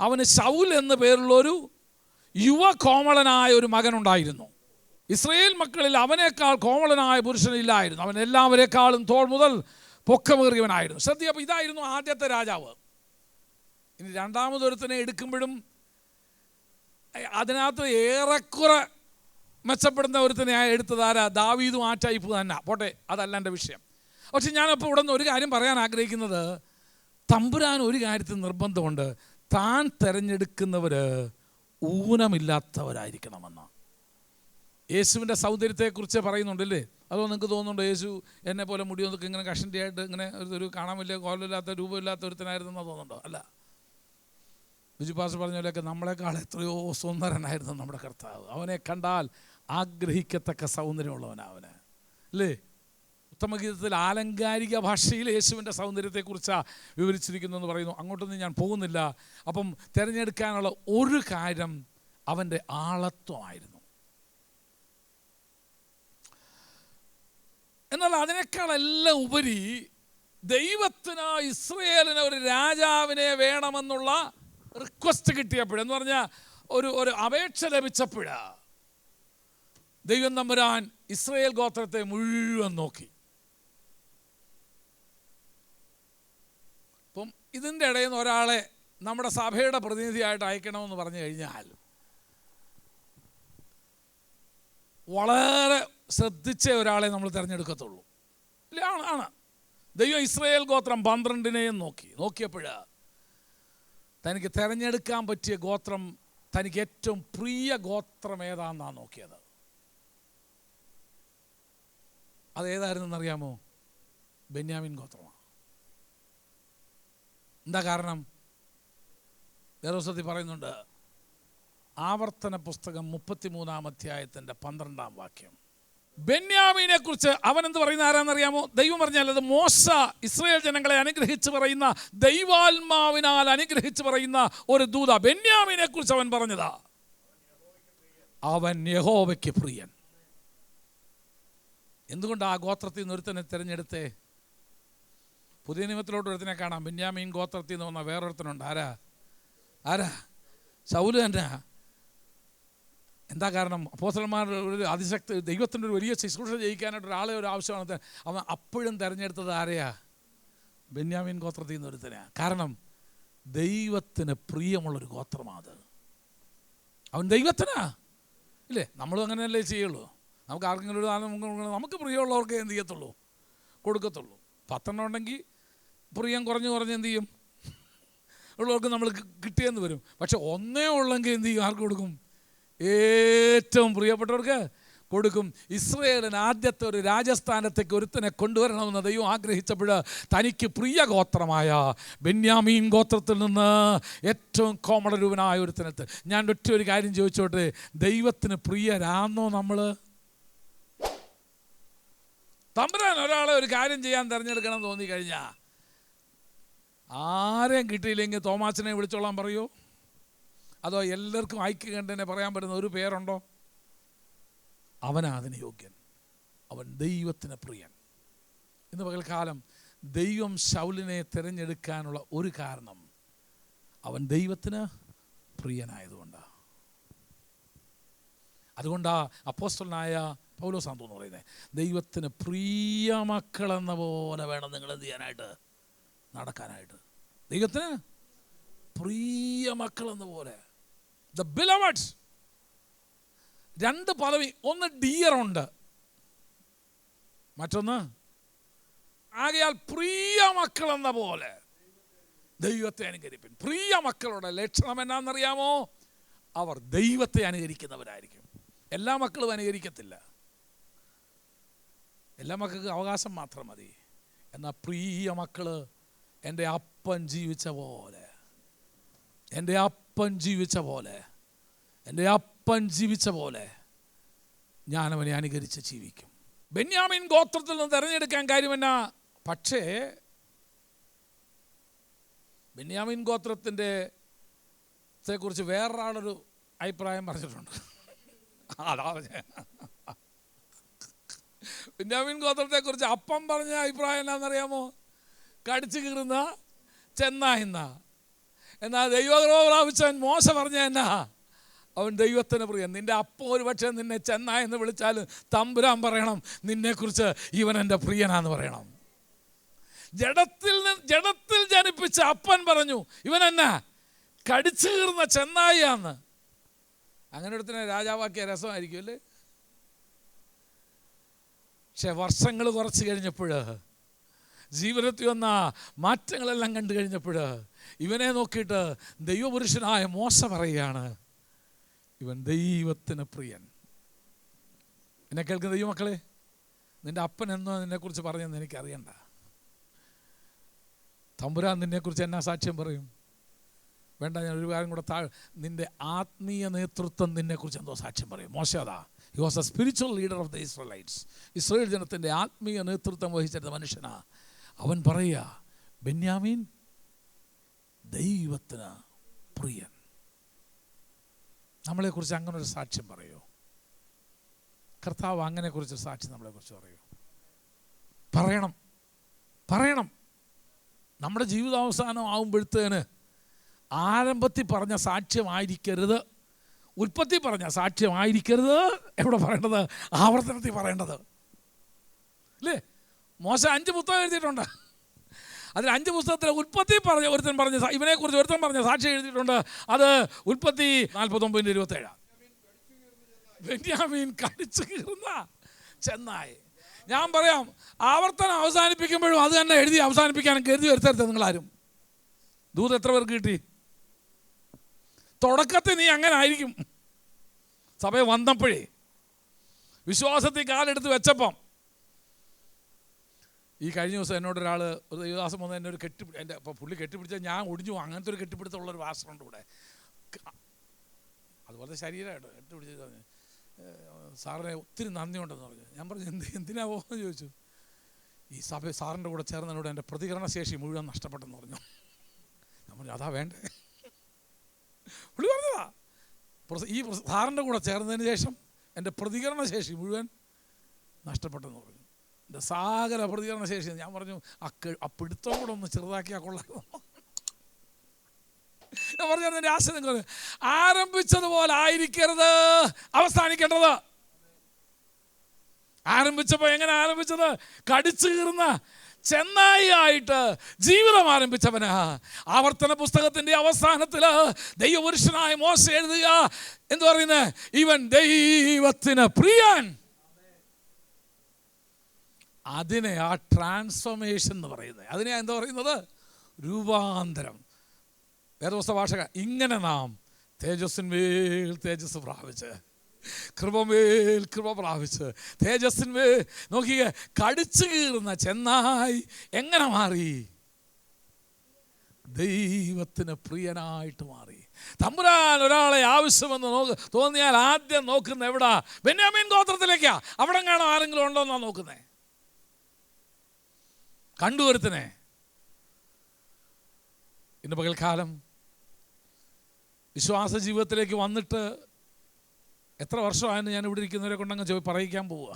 അവന് ശൗൽ എന്ന പേരുള്ളൊരു യുവ കോമളനായ ഒരു മകനുണ്ടായിരുന്നു. ഇസ്രയേൽ മക്കളിൽ അവനേക്കാൾ കോമളനായ പുരുഷനില്ലായിരുന്നു. അവൻ എല്ലാവരെക്കാളും തോൾ മുതൽ പൊക്കമേറിയവനായിരുന്നു. ശ്രദ്ധിക്കുക, അപ്പോൾ ഇതായിരുന്നു ആദ്യത്തെ രാജാവ്. ഇനി രണ്ടാമതൊരുത്തനെ എടുക്കുമ്പോഴും അതിനകത്ത് ഏറെക്കുറെ മെച്ചപ്പെടുന്ന ഒരുത്തനെ എടുത്തത് ആരാ? ദാവീദും ആ ടൈപ്പ് തന്നെ. പോട്ടെ, അതല്ല എൻ്റെ വിഷയം. പക്ഷെ ഞാനപ്പോൾ ഇവിടെ നിന്ന് ഒരു കാര്യം പറയാൻ ആഗ്രഹിക്കുന്നത്, തമ്പുരാൻ ഒരു കാര്യത്തിൽ നിർബന്ധമുണ്ട്, താൻ തിരഞ്ഞെടുക്കുന്നവർ ഊനമില്ലാത്തവരായിരിക്കണമെന്ന്. യേശുവിൻ്റെ സൗന്ദര്യത്തെക്കുറിച്ച് പറയുന്നുണ്ടല്ലേ? അതോ നിങ്ങൾക്ക് തോന്നുന്നുണ്ടോ യേശു എന്നെ പോലെ മുടിയൊന്നൊക്കെ ഇങ്ങനെ കഷണ്ടിയായിട്ട് ഇങ്ങനെ ഒരു കാണാൻ വലിയ കോലമില്ലാത്ത രൂപമില്ലാത്ത ഒരുത്തനായിരുന്നെന്ന് തോന്നുന്നുണ്ടോ? അല്ല. ബിജു പാസ്റ്റർ പറഞ്ഞ പോലെയൊക്കെ നമ്മളെക്കാൾ എത്രയോ സുന്ദരനായിരുന്നു നമ്മുടെ കർത്താവ്. അവനെ കണ്ടാൽ ആഗ്രഹിക്കത്തക്ക സൗന്ദര്യമുള്ളവനാണ് അവന്, അല്ലേ? ഉത്തമഗീതത്തിൽ ആലങ്കാരിക ഭാഷയിൽ യേശുവിൻ്റെ സൗന്ദര്യത്തെക്കുറിച്ചാണ് വിവരിച്ചിരിക്കുന്നു എന്ന് പറയുന്നു. അങ്ങോട്ടൊന്നും ഞാൻ പോകുന്നില്ല. അപ്പം തിരഞ്ഞെടുക്കാനുള്ള ഒരു കാര്യം അവൻ്റെ ആളത്വമായിരുന്നു. എന്നാൽ അതിനേക്കാളെല്ലാം ഉപരി ദൈവത്തിന് ഇസ്രയേലിന് ഒരു രാജാവിനെ വേണമെന്നുള്ള റിക്വസ്റ്റ് കിട്ടിയപ്പോഴെന്ന് പറഞ്ഞാൽ ഒരു അപേക്ഷ ലഭിച്ചപ്പോഴാ ദൈവം തമ്പുരാൻ ഇസ്രയേൽ ഗോത്രത്തെ മുഴുവൻ നോക്കി. അപ്പം ഇതിൻ്റെ ഇടയിൽ നിന്ന് ഒരാളെ നമ്മുടെ സഭയുടെ പ്രതിനിധിയായിട്ട് അയക്കണമെന്ന് പറഞ്ഞു കഴിഞ്ഞാൽ വളരെ ശ്രദ്ധിച്ച ഒരാളെ നമ്മൾ തിരഞ്ഞെടുക്കത്തുള്ളൂ. ഇല്ല, ആണ്. ദൈവം ഇസ്രയേൽ ഗോത്രം 12 നോക്കിയപ്പോഴാ തനിക്ക് തിരഞ്ഞെടുക്കാൻ പറ്റിയ ഗോത്രം, തനിക്ക് ഏറ്റവും പ്രിയ ഗോത്രം ഏതാണെന്നാണ് നോക്കിയത്. അതേതായിരുന്നെന്നറിയാമോ? ബെന്യാമിൻ ഗോത്രമാണ്. എന്താ കാരണം? വേറൊരു പറയുന്നുണ്ട്. ആവർത്തന പുസ്തകം 33-ാം അധ്യായത്തിൻ്റെ 12-ാം വാക്യം. ബെന്യാമീനെ കുറിച്ച് അവൻ എന്ത് പറയുന്ന ആരാന്നറിയാമോ? ദൈവം പറഞ്ഞാൽ അത് മോശ ഇസ്രായേൽ ജനങ്ങളെ അനുഗ്രഹിച്ച് പറയുന്ന, ദൈവാത്മാവിനാൽ അനുഗ്രഹിച്ച് പറയുന്ന ഒരു ദൂത. ബെന്യാമീനെ കുറിച്ച് അവൻ പറഞ്ഞതാ, അവൻ യഹോവയ്ക്ക് പ്രിയൻ. എന്തുകൊണ്ട് ആ ഗോത്രത്തിൽ നിന്ന് ഒരുത്തനെ തിരഞ്ഞെടുത്തേ? പുതിയ നിയമത്തിലോട്ട് ഒരുത്തനെ കാണാം. ബെന്യാമീൻ ഗോത്രത്തിൽ നിന്ന് വന്ന വേറൊരുത്തനുണ്ട്. ആരാ? ശൗല് തന്നെ. എന്താ കാരണം? അപ്പോസ്തലന്മാർ ഒരു അതിശക്തി, ദൈവത്തിൻ്റെ ഒരു വലിയ ശുശ്രൂഷ ചെയ്യിക്കാനായിട്ട് ഒരാളെ ഒരു ആവശ്യമാണ്. അവൻ അപ്പോഴും തിരഞ്ഞെടുത്തത് ആരെയാ? ബെന്യാമീൻ ഗോത്രത്തിൽ നിന്ന് ഒരുത്തനെയാണ്. കാരണം ദൈവത്തിന് പ്രിയമുള്ളൊരു ഗോത്രമാണ്. അവൻ ദൈവത്തിനാ, ഇല്ലേ? നമ്മളും അങ്ങനെയല്ലേ ചെയ്യുള്ളൂ. നമുക്ക് ആർക്കെങ്കിലും ഒരു സാധനം നമുക്ക് പ്രിയമുള്ളവർക്ക് എന്ത് ചെയ്യത്തുള്ളൂ? കൊടുക്കത്തുള്ളൂ. 10 ഉണ്ടെങ്കിൽ പ്രിയം കുറഞ്ഞ് എന്ത് ചെയ്യും? ഉള്ളവർക്ക് നമ്മൾ കിട്ടിയെന്ന് വരും. പക്ഷെ 1 ഉള്ളെങ്കിൽ എന്ത് ചെയ്യും? ആർക്ക് കൊടുക്കും? ഏറ്റവും പ്രിയപ്പെട്ടവർക്ക് കൊടുക്കും. ഇസ്രയേലിന് ആദ്യത്തെ ഒരു രാജസ്ഥാനത്തേക്ക് ഒരുത്തനെ കൊണ്ടുവരണമെന്ന് ദൈവം ആഗ്രഹിച്ചപ്പോൾ തനിക്ക് പ്രിയ ഗോത്രമായ ബെന്യാമീൻ ഗോത്രത്തിൽ നിന്ന് ഏറ്റവും കോമളരൂപനായ ഒരുത്തനത്ത്. ഞാൻ ഒറ്റ ഒരു കാര്യം ചോദിച്ചോട്ടെ, ദൈവത്തിന് പ്രിയരാന്നോ നമ്മൾ? തമ്പുരാൻ ഒരാളെ ഒരു കാര്യം ചെയ്യാൻ തിരഞ്ഞെടുക്കണം തോന്നിക്കഴിഞ്ഞാൽ ആരെയും കിട്ടിയില്ലെങ്കിൽ തോമാച്ചനെ വിളിച്ചോളാൻ പറയൂ? അതോ എല്ലാവർക്കും ഐക്യ കണ്ടനെ പറയാൻ പറ്റുന്ന ഒരു പേരുണ്ടോ? അവനാ അതിന് യോഗ്യൻ. അവൻ ദൈവത്തിന് പ്രിയൻ. ഇന്ന് പകൽക്കാലം ദൈവം ശൗലിനെ തിരഞ്ഞെടുക്കാനുള്ള ഒരു കാരണം അവൻ ദൈവത്തിന് പ്രിയനായതുകൊണ്ടാണ്. അതുകൊണ്ടാ അപ്പോസ്തലനായ പൗലോസാന്ന് തോന്നുന്നു പറയുന്നത്, ദൈവത്തിന് പ്രിയ മക്കളെന്ന പോലെ വേണം നിങ്ങൾ എന്ത് ചെയ്യാനായിട്ട്, നടക്കാനായിട്ട്. ദൈവത്തിന് പ്രിയ മക്കളെന്ന പോലെ, ദ ബിലവഡ്സ്. 2 പദവി, ഒന്ന് ഡിയർ ഉണ്ട്, മറ്റൊന്ന് ആകയാൽ പ്രിയ മക്കളെന്ന പോലെ ദൈവത്തെ അനുകരിപ്പിൻ. പ്രിയ മക്കളുടെ ലക്ഷണം എന്നാണെന്നറിയാമോ? അവർ ദൈവത്തെ അനുകരിക്കുന്നവരായിരിക്കും. എല്ലാ മക്കളും അനുകരിക്കത്തില്ല. എല്ലാ മക്കൾക്ക് അവകാശം മാത്രം മതി. എന്നാൽ പ്രിയ മക്കള് എൻ്റെ അപ്പൻ ജീവിച്ച പോലെ, എൻ്റെ അപ്പൻ ജീവിച്ച പോലെ, എൻ്റെ അപ്പൻ ജീവിച്ച പോലെ ഞാനവനെ അനുകരിച്ച് ജീവിക്കും. ബെന്യാമീൻ ഗോത്രത്തിൽ നിന്ന് തിരഞ്ഞെടുക്കാൻ കാര്യമെന്നാ? പക്ഷേ ബെന്യാമീൻ ഗോത്രത്തിൻ്റെ കുറിച്ച് വേറൊരാളൊരു അഭിപ്രായം പറഞ്ഞിട്ടുണ്ട്. അതാ ബെന്യാമീൻ ഗോത്രത്തെക്കുറിച്ച് അപ്പം പറഞ്ഞ അഭിപ്രായം എന്നാണെന്നറിയാമോ? കടിച്ചു കീറുന്ന ചെന്നായിന്ന. എന്നാൽ ദൈവകൃപ പ്രാപിച്ചവൻ മോശ പറഞ്ഞ എന്നാ? അവൻ ദൈവത്തിന് പ്രിയൻ. നിന്റെ അപ്പം ഒരു പക്ഷേ നിന്നെ ചെന്നായെന്ന് വിളിച്ചാലും തമ്പുരാൻ പറയണം നിന്നെക്കുറിച്ച് ഇവൻ എൻ്റെ പ്രിയനാന്ന് പറയണം. ജഡത്തിൽ ജനിപ്പിച്ച അപ്പൻ പറഞ്ഞു ഇവൻ എന്നാ കടിച്ചു കീറുന്ന ചെന്നായിയാന്ന്. അങ്ങനെ ഒരുത്തിനെ രാജാവാക്കിയ രസമായിരിക്കും അല്ലേ? പക്ഷെ വർഷങ്ങൾ കുറച്ച് കഴിഞ്ഞപ്പോൾ, ജീവിതത്തിൽ വന്ന മാറ്റങ്ങളെല്ലാം കണ്ടു കഴിഞ്ഞപ്പോൾ ഇവനെ നോക്കിയിട്ട് ദൈവപുരുഷനായ മോശ പറയുകയാണ്, ഇവൻ ദൈവത്തിന് പ്രിയൻ. എന്നെ കേൾക്കുന്ന ദൈവമക്കളെ, നിൻ്റെ അപ്പൻ എന്നോ നിന്നെക്കുറിച്ച് പറഞ്ഞെന്ന് എനിക്കറിയണ്ട. തമ്പുരാൻ നിന്നെക്കുറിച്ച് എന്നാ സാക്ഷ്യം പറയും? വേണ്ട, ഞാൻ ഒരു കാര്യം കൂടെ നിൻ്റെ ആത്മീയ നേതൃത്വം നിന്നെക്കുറിച്ച് എന്തോ സാക്ഷ്യം പറയും. മോശെ അതാ, he was A spiritual leader of the Israelites. Israel ജനത്തിൻ്റെ ആത്മീയ നേതൃത്വം വഹിച്ചിരുന്ന മനുഷ്യനാ. അവൻ പറയുക, ബെന്യാമീൻ ദൈവത്തിന് പ്രിയൻ. നമ്മളെക്കുറിച്ച് അങ്ങനെ ഒരു സാക്ഷ്യം പറയോ? കർത്താവ് അങ്ങനെക്കുറിച്ച് സാക്ഷ്യം നമ്മളെക്കുറിച്ച് പറയോ? പറയണം. നമ്മുടെ ജീവിതാവസാനം ആവുമ്പോഴത്തേന് ആരംഭത്തിൽ പറഞ്ഞ സാക്ഷ്യമായിരിക്കരുത്, ഉൽപ്പത്തി പറഞ്ഞ സാക്ഷ്യമായിരിക്കരുത്, എവിടെ പറയേണ്ടത്? ആവർത്തനത്തിൽ പറയേണ്ടത് അല്ലേ? മോശ 5 പുസ്തകം എഴുതിയിട്ടുണ്ട്. അതിൽ 5 പുസ്തകത്തിൽ ഉൽപ്പത്തി പറഞ്ഞ ഇവനെക്കുറിച്ച് ഒരുത്തൻ പറഞ്ഞ സാക്ഷ്യം എഴുതിയിട്ടുണ്ട്. അത് ഉൽപ്പത്തി 49:27. ബെന്യാമീൻ കടിച്ചു കീറുന്ന ചെന്നായി. ഞാൻ പറയാം, ആവർത്തനം അവസാനിപ്പിക്കുമ്പോഴും അത് തന്നെ എഴുതി അവസാനിപ്പിക്കാനും കരുതി വരുത്തരുത് നിങ്ങളാരും. ദൂത് എത്ര പേർക്ക് കിട്ടി? തുടക്കത്തിൽ നീ അങ്ങനെ ആയിരിക്കും. സഭയെ വന്നപ്പോഴേ വിശ്വാസത്തിൽ കാലെടുത്ത് വെച്ചപ്പം, ഈ കഴിഞ്ഞ ദിവസം എന്നോട് ഒരാൾ, ഒരു ദേവദാസം വന്ന് എന്നെ ഒരു എൻ്റെ അപ്പോൾ പുള്ളി കെട്ടിപ്പിടിച്ചാൽ ഞാൻ ഒടിഞ്ഞു. അങ്ങനത്തെ ഒരു കെട്ടിപ്പിടുത്തമുള്ളൊരു വാസനുണ്ട് ഇവിടെ. അതുപോലത്തെ ശരീരമായിട്ട് കെട്ടിപ്പിടിച്ച് പറഞ്ഞു, സാറിനെ ഒത്തിരി നന്ദിയുണ്ടെന്ന് പറഞ്ഞു. ഞാൻ പറഞ്ഞു, എന്തിനാ പോകുമെന്ന് ചോദിച്ചു. ഈ സാറിൻ്റെ കൂടെ ചേർന്നതിനോട് എൻ്റെ പ്രതികരണശേഷി മുഴുവൻ നഷ്ടപ്പെട്ടെന്ന് പറഞ്ഞു. ഞാൻ പറഞ്ഞു, അതാ വേണ്ടേ? പുള്ളി പറഞ്ഞതാ, ഈ സാറിൻ്റെ കൂടെ ചേർന്നതിന് ശേഷം എൻ്റെ പ്രതികരണശേഷി മുഴുവൻ നഷ്ടപ്പെട്ടെന്ന് പറഞ്ഞു. എൻ്റെ സാഗര പ്രതികരണശേഷി. ഞാൻ പറഞ്ഞു, ആ പിടുത്തം കൂടെ ഒന്ന് ചെറുതാക്കിയാൽ കൊള്ളാമോ? ഞാൻ പറഞ്ഞു, എൻ്റെ ആശയം നിങ്ങൾ ആരംഭിച്ചതുപോലെ ആയിരിക്കരുത് അവസാനിക്കേണ്ടത്. ആരംഭിച്ചപ്പോൾ എങ്ങനെ ആരംഭിച്ചത്? കടിച്ചു കീറുന്ന ചെന്നായി ആയിട്ട് ജീവിതം ആരംഭിച്ചവനാ. ആവർത്തന പുസ്തകത്തിന്റെ അവസാനത്തിൽ ദൈവപുരുഷനായ മോശ എഴുതുക എന്ന് പറയുന്നത്, ഇവൻ ദൈവത്തിന് പ്രിയൻ. അതിനെ ആ ട്രാൻസ്ഫോർമേഷൻ എന്ന് പറയുന്നത്, അതിനെ എന്താ പറയുന്നത്? രൂപാന്തരം. വേദപുസ്തക ഭാഷ, ഇങ്ങനെ നാം തേജസ്സിന്മേൽ തേജസ് പ്രാപിച്ച്, കൃപമേൽ കൃപ പ്രാപിച്ച്, തേജസ്സിന്മേൽ നോക്കിയ കടിച്ചു കീറുന്ന ചെന്നായി എങ്ങനെ മാറി? ദൈവത്തിന് പ്രിയനായിട്ട് മാറി. തമ്പുരാൻ ഒരാളെ ആവശ്യമെന്ന് തോന്നിയാൽ ആദ്യം നോക്കുന്ന എവിടാ? ബെന്യാമീൻ ഗോത്രത്തിലേക്കാ. അവിടെ കാണാൻ ആരെങ്കിലും ഉണ്ടോ എന്നാ നോക്കുന്നേ. കണ്ടുവരുത്തനെ. ഇന്ന് പകൽക്കാലം വിശ്വാസ ജീവിതത്തിലേക്ക് വന്നിട്ട് എത്ര വർഷമായെന്ന് ഞാൻ ഇവിടെ ഇരിക്കുന്നവരെ കൊണ്ടങ്ങ് പറയിക്കാൻ പോവുക.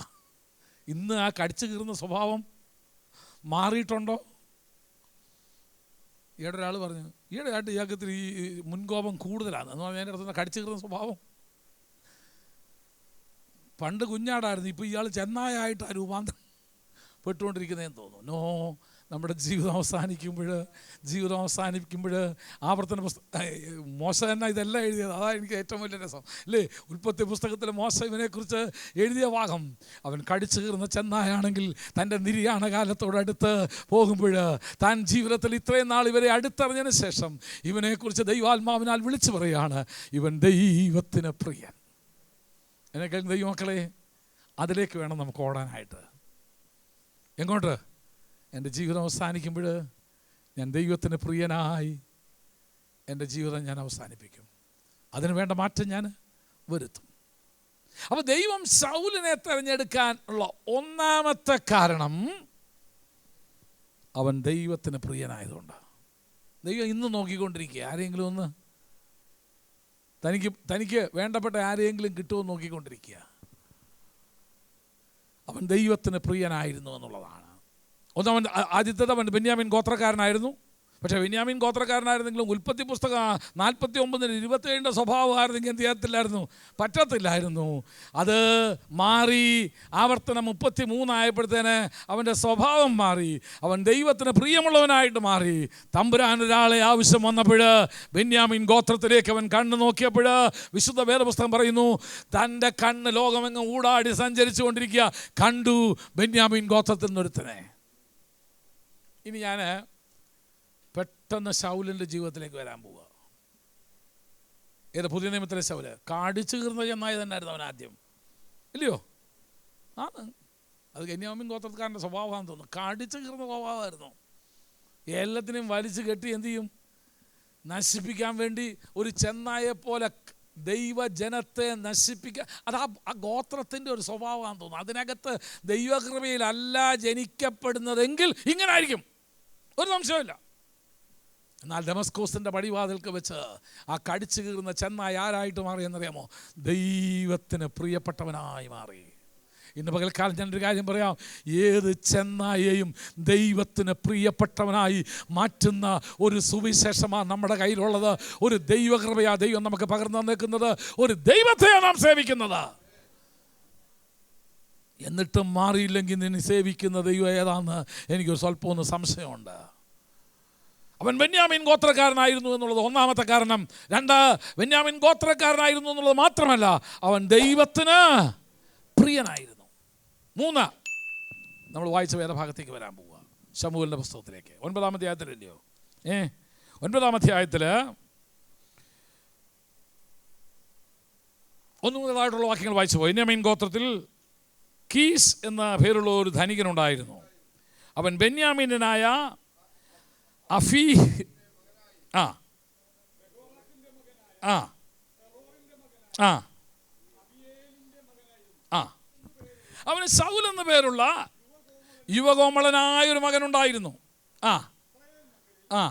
ഇന്ന് ആ കടിച്ചു കീറുന്ന സ്വഭാവം മാറിയിട്ടുണ്ടോ? ഈയിടെ ഒരാൾ പറഞ്ഞു, ഈയിടെയായിട്ട് ഇയാൾക്ക് ഈ മുൻകോപം കൂടുതലാണ് എന്ന് പറഞ്ഞാൽ എൻ്റെ അടുത്തുനിന്ന് കടിച്ചു കീറുന്ന സ്വഭാവം. പണ്ട് കുഞ്ഞാടായിരുന്നു, ഇപ്പോൾ ഇയാൾ ചെന്നായായിട്ട് ആ രൂപാന്തരം പെട്ടുകൊണ്ടിരിക്കുന്നതെന്ന് തോന്നുന്നു. നോ, നമ്മുടെ ജീവിതം അവസാനിക്കുമ്പോൾ ആവർത്തന മോശ തന്നെ ഇതെല്ലാം എഴുതിയത്. അതാ എനിക്ക് ഏറ്റവും വലിയ രസം അല്ലേ? ഉൽപ്പത്തി പുസ്തകത്തിൽ മോശ ഇവനെക്കുറിച്ച് എഴുതിയ ഭാഗം, അവൻ കടിച്ചു കീറുന്ന ചെന്നായാണെങ്കിൽ തൻ്റെ നിര്യാണ കാലത്തോടടുത്ത് പോകുമ്പോൾ താൻ ജീവിതത്തിൽ ഇത്രയും നാൾ ഇവരെ അടുത്തറിഞ്ഞതിന് ശേഷം ഇവനെക്കുറിച്ച് ദൈവാത്മാവിനാൽ വിളിച്ചു പറയുകയാണ്, ഇവൻ ദൈവത്തിന് പ്രിയൻ. എന്നെ ദൈവമക്കളെ, അതിലേക്ക് വേണം നമുക്ക് ഓടാനായിട്ട്. എങ്ങോട്ട്? എൻ്റെ ജീവിതം അവസാനിക്കുമ്പോൾ ഞാൻ ദൈവത്തിന് പ്രിയനായി എൻ്റെ ജീവിതം ഞാൻ അവസാനിപ്പിക്കും. അതിന് വേണ്ട മാറ്റം ഞാൻ വരുത്തും. അപ്പോൾ ദൈവം ശൗലിനെ തിരഞ്ഞെടുക്കാൻ ഉള്ള ഒന്നാമത്തെ കാരണം അവൻ ദൈവത്തിന് പ്രിയനായതുകൊണ്ടാണ്. ദൈവം ഇന്ന് നോക്കിക്കൊണ്ടിരിക്കുക, ആരെങ്കിലും ഒന്ന് തനിക്ക് വേണ്ടപ്പെട്ട ആരെങ്കിലും കിട്ടുമെന്ന് നോക്കിക്കൊണ്ടിരിക്കുക. അവൻ ദൈവത്തിന് പ്രിയനായിരുന്നു എന്നുള്ളതാണ്. ഒന്നാമൻ ആദ്യത്തേത് അവൻ ബെന്യാമീൻ ഗോത്രക്കാരനായിരുന്നു. പക്ഷേ ബെന്യാമീൻ ഗോത്രക്കാരനായിരുന്നെങ്കിലും ഉൽപ്പത്തി പുസ്തകം 49:27 സ്വഭാവമായിരുന്നെങ്കിൽ എന്ത് ചെയ്യത്തില്ലായിരുന്നു? പറ്റത്തില്ലായിരുന്നു. അത് മാറി. ആവർത്തനം 33 ആയപ്പോഴത്തേന് അവൻ്റെ സ്വഭാവം മാറി. അവൻ ദൈവത്തിന് പ്രിയമുള്ളവനായിട്ട് മാറി. തമ്പുരാൻ ഒരാളെ ആവശ്യം വന്നപ്പോൾ ബെന്യാമീൻ ഗോത്രത്തിലേക്ക് അവൻ കണ്ണ് നോക്കിയപ്പോൾ വിശുദ്ധ വേദപുസ്തകം പറയുന്നു, തൻ്റെ കണ്ണ് ലോകമെങ്ങും ഊടാടി സഞ്ചരിച്ചു കൊണ്ടിരിക്കുക. കണ്ടു ബെന്യാമീൻ ഗോത്രത്തിൽ നിന്നൊരുത്തനെ. ഇനി ഞാൻ പെട്ടെന്ന് ശൗലിൻ്റെ ജീവിതത്തിലേക്ക് വരാൻ പോവുക. ഏത്? പുതിയ നിയമത്തിലെ ശൗല്. കാടിച്ചു കീർന്ന ചെന്നായി തന്നെയായിരുന്നു അവൻ ആദ്യം, ഇല്ലയോ? ആണ്. അത് ബെന്യാമീൻ ഗോത്രക്കാരൻ്റെ സ്വഭാവമാണെന്ന് തോന്നുന്നു. കടിച്ചു കീറുന്ന സ്വഭാവമായിരുന്നു. എല്ലാത്തിനെയും വലിച്ചു കെട്ടി എന്തു ചെയ്യും? നശിപ്പിക്കാൻ വേണ്ടി ഒരു ചെന്നായെപ്പോലെ ദൈവജനത്തെ നശിപ്പിക്കാൻ. അത് ആ ഗോത്രത്തിൻ്റെ ഒരു സ്വഭാവമാണെന്ന് തോന്നുന്നു. അതിനകത്ത് ദൈവകൃപയിലല്ല ജനിക്കപ്പെടുന്നതെങ്കിൽ ഇങ്ങനെ ആയിരിക്കും, ഒരു സംശയമില്ല. എന്നാൽ ദമസ്കോസിൻ്റെ പടിവാതിൽക്ക് വെച്ച് ആ കടിച്ചു കീറുന്ന ചെന്നായ ആരായിട്ട് മാറി എന്നറിയാമോ? ദൈവത്തിന് പ്രിയപ്പെട്ടവനായി മാറി. ഇന്ന് പകൽക്കാലം ഞാനൊരു കാര്യം പറയാം. ഏത് ചെന്നായെയും ദൈവത്തിന് പ്രിയപ്പെട്ടവനായി മാറ്റുന്ന ഒരു സുവിശേഷമാണ് നമ്മുടെ കയ്യിലുള്ളത്. ഒരു ദൈവകൃപയാ ദൈവം നമുക്ക് പകർന്നു തന്നേക്കുന്നത്. ഒരു ദൈവത്തെയാണ് നാം സേവിക്കുന്നത്. എന്നിട്ടും മാറിയില്ലെങ്കിൽ നിന്നെ സേവിക്കുന്ന ദൈവം ഏതാണെന്ന് എനിക്കൊരു സ്വല്പമൊന്ന് സംശയമുണ്ട്. അവൻ ബെന്യാമീൻ ഗോത്രക്കാരനായിരുന്നു എന്നുള്ളത് ഒന്നാമത്തെ കാരണം. രണ്ട്, ബെന്യാമീൻ ഗോത്രക്കാരനായിരുന്നു എന്നുള്ളത് മാത്രമല്ല, അവൻ ദൈവത്തിന് പ്രിയനായിരുന്നു. മൂന്ന്, നമ്മൾ വായിച്ച വേദഭാഗത്തേക്ക് വരാൻ പോവുക. ശമൂവേലിൻ്റെ പുസ്തകത്തിലേക്ക് 9-ാം അധ്യായത്തിലല്ലയോ? 9-ാം അധ്യായത്തിൽ 1 മുതലായിട്ടുള്ള വാക്യങ്ങൾ വായിച്ചു പോയി. ബെന്യാമീൻ ഗോത്രത്തിൽ കീസ് എന്ന പേരുള്ള ഒരു ധനികനുണ്ടായിരുന്നു. അവൻ ബെന്യാമീനായ അഫീ ആ ആ ആ ആ അവന് ശൗൽ എന്ന പേരുള്ള യുവകോമളനായൊരു മകനുണ്ടായിരുന്നു. ആ ആ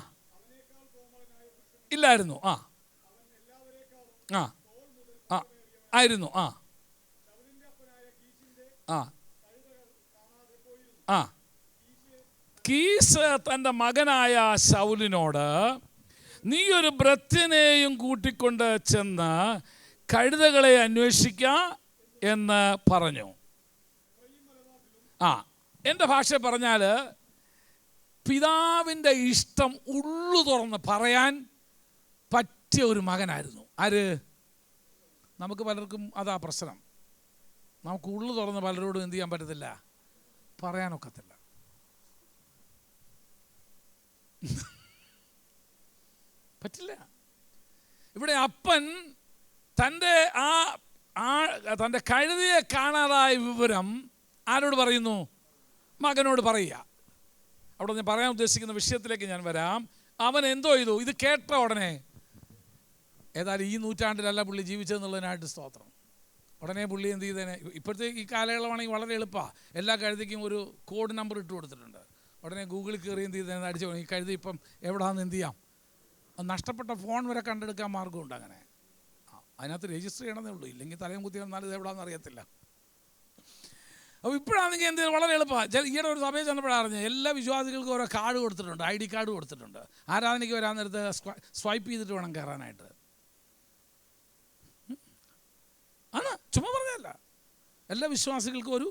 ഇല്ലായിരുന്നു. ആ ആ ആ ആയിരുന്നു. ആ ആ ആ കീസ് തൻ്റെ മകനായ ശൗലിനോട്, നീ ഒരു ഭൃത്യനെയും കൂട്ടിക്കൊണ്ട് ചെന്ന് കഴുതകളെ അന്വേഷിക്ക എന്ന് പറഞ്ഞു. ആ എൻ്റെ ഭാഷ പറഞ്ഞാൽ പിതാവിൻ്റെ ഇഷ്ടം ഉള്ളു തുറന്ന് പറയാൻ പറ്റിയ ഒരു മകനായിരുന്നു. ആര്? നമുക്ക് പലർക്കും അതാ പ്രശ്നം. നമുക്ക് ഉള്ളു തുറന്ന് പലരോടും എന്ത് ചെയ്യാൻ പറ്റത്തില്ല, പറയാനൊക്കത്തില്ല. പറ്റില്ല. ഇവിടെ അപ്പൻ തൻ്റെ കഴുതയെ കാണാതായ വിവരം ആരോട് പറയുന്നു? മകനോട് പറയുക. അവിടെ ഞാൻ പറയാൻ ഉദ്ദേശിക്കുന്ന വിഷയത്തിലേക്ക് ഞാൻ വരാം. അവൻ എന്തോ ചെയ്തു? ഇത് കേട്ട ഉടനെ, ഏതായാലും ഈ നൂറ്റാണ്ടിലല്ല പുള്ളി ജീവിച്ചതെന്നുള്ളതിനായിട്ട് സ്തോത്രം. ഉടനെ പുള്ളി എന്ത് ചെയ്തേനെ? ഇപ്പോഴത്തെ ഈ കാലയളവാണെങ്കിൽ വളരെ എളുപ്പമാണ്. എല്ലാ കഴുതയ്ക്കും ഒരു കോഡ് നമ്പർ ഇട്ട് കൊടുത്തിട്ടുണ്ട്. ഉടനെ ഗൂഗിളിൽ കയറി എന്ത് ചെയ്തേനെ അടിച്ചു. ഈ കഴുത ഇപ്പം എവിടെയാണെന്ന് എന്ത് ചെയ്യാം? നഷ്ടപ്പെട്ട ഫോൺ വരെ കണ്ടെടുക്കാൻ മാർഗമുണ്ട്. അങ്ങനെ അതിനകത്ത് രജിസ്റ്റർ ചെയ്യണമെന്നേ ഉള്ളൂ. ഇല്ലെങ്കിൽ തലയും കുത്തി വന്നാൽ ഇത് എവിടെയാണെന്ന് അറിയത്തില്ല. അപ്പോൾ ഇപ്പോഴാണെങ്കിൽ എന്ത് വളരെ എളുപ്പമാണ്. ഈയിടെ ഒരു സഭയിൽ ചെന്നപ്പോഴാണ് അറിഞ്ഞത്, എല്ലാ വിശ്വാസികൾക്കും ഓരോ കാർഡ് കൊടുത്തിട്ടുണ്ട്, ID കാർഡ് കൊടുത്തിട്ടുണ്ട്. ആരാധനയ്ക്ക് വരാൻ നേരത്ത് സ്വൈപ്പ് ചെയ്തിട്ട് വേണം കയറാനായിട്ട്. ആണ്, ചുമ്മാ പറഞ്ഞതല്ല. എല്ലാ വിശ്വാസികൾക്കും ഒരു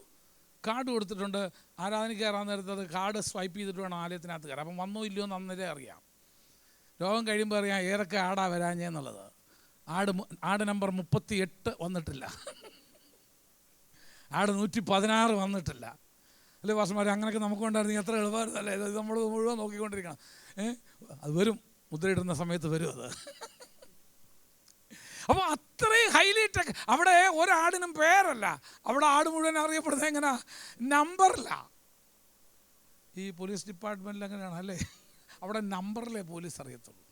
കാർഡ് കൊടുത്തിട്ടുണ്ട്. ആരാധനയ്ക്ക് കയറാൻ നേരത്ത് അത് കാർഡ് സ്വൈപ്പ് ചെയ്തിട്ട് വേണം ആലയത്തിനകത്ത് കയറാം. അപ്പം വന്നോ ഇല്ലയോ എന്ന് അന്നേരം അറിയാം. രോഗം കഴിയുമ്പോൾ അറിയാം ഏതൊക്കെ ആടാ വരാഞ്ഞെന്നുള്ളത്. ആട് നമ്പർ 38 വന്നിട്ടില്ല, ആട് 116 വന്നിട്ടില്ല. അല്ലേ പാസ്റ്റർമാർ? അങ്ങനെയൊക്കെ നമുക്ക് ഉണ്ടായിരുന്നെങ്കിൽ എത്ര എളുപ്പമായിരുന്നല്ലേ? ഇത് നമ്മൾ മുഴുവൻ നോക്കിക്കൊണ്ടിരിക്കണം. അത് വരും, മുദ്രയിടുന്ന സമയത്ത് വരും അത്. അപ്പോൾ അത്രയും ഹൈലൈറ്റ്. അവിടെ ഒരാടിനും പേരല്ല, അവിടെ ആട് മുഴുവൻ അറിയപ്പെടുന്നത് എങ്ങനെയാ? നമ്പറില്ല. ഈ പോലീസ് ഡിപ്പാർട്ട്മെൻറ്റിൽ എങ്ങനെയാണ് അല്ലേ? അവിടെ നമ്പറിലേ പോലീസ് അറിയത്തുള്ളൂ.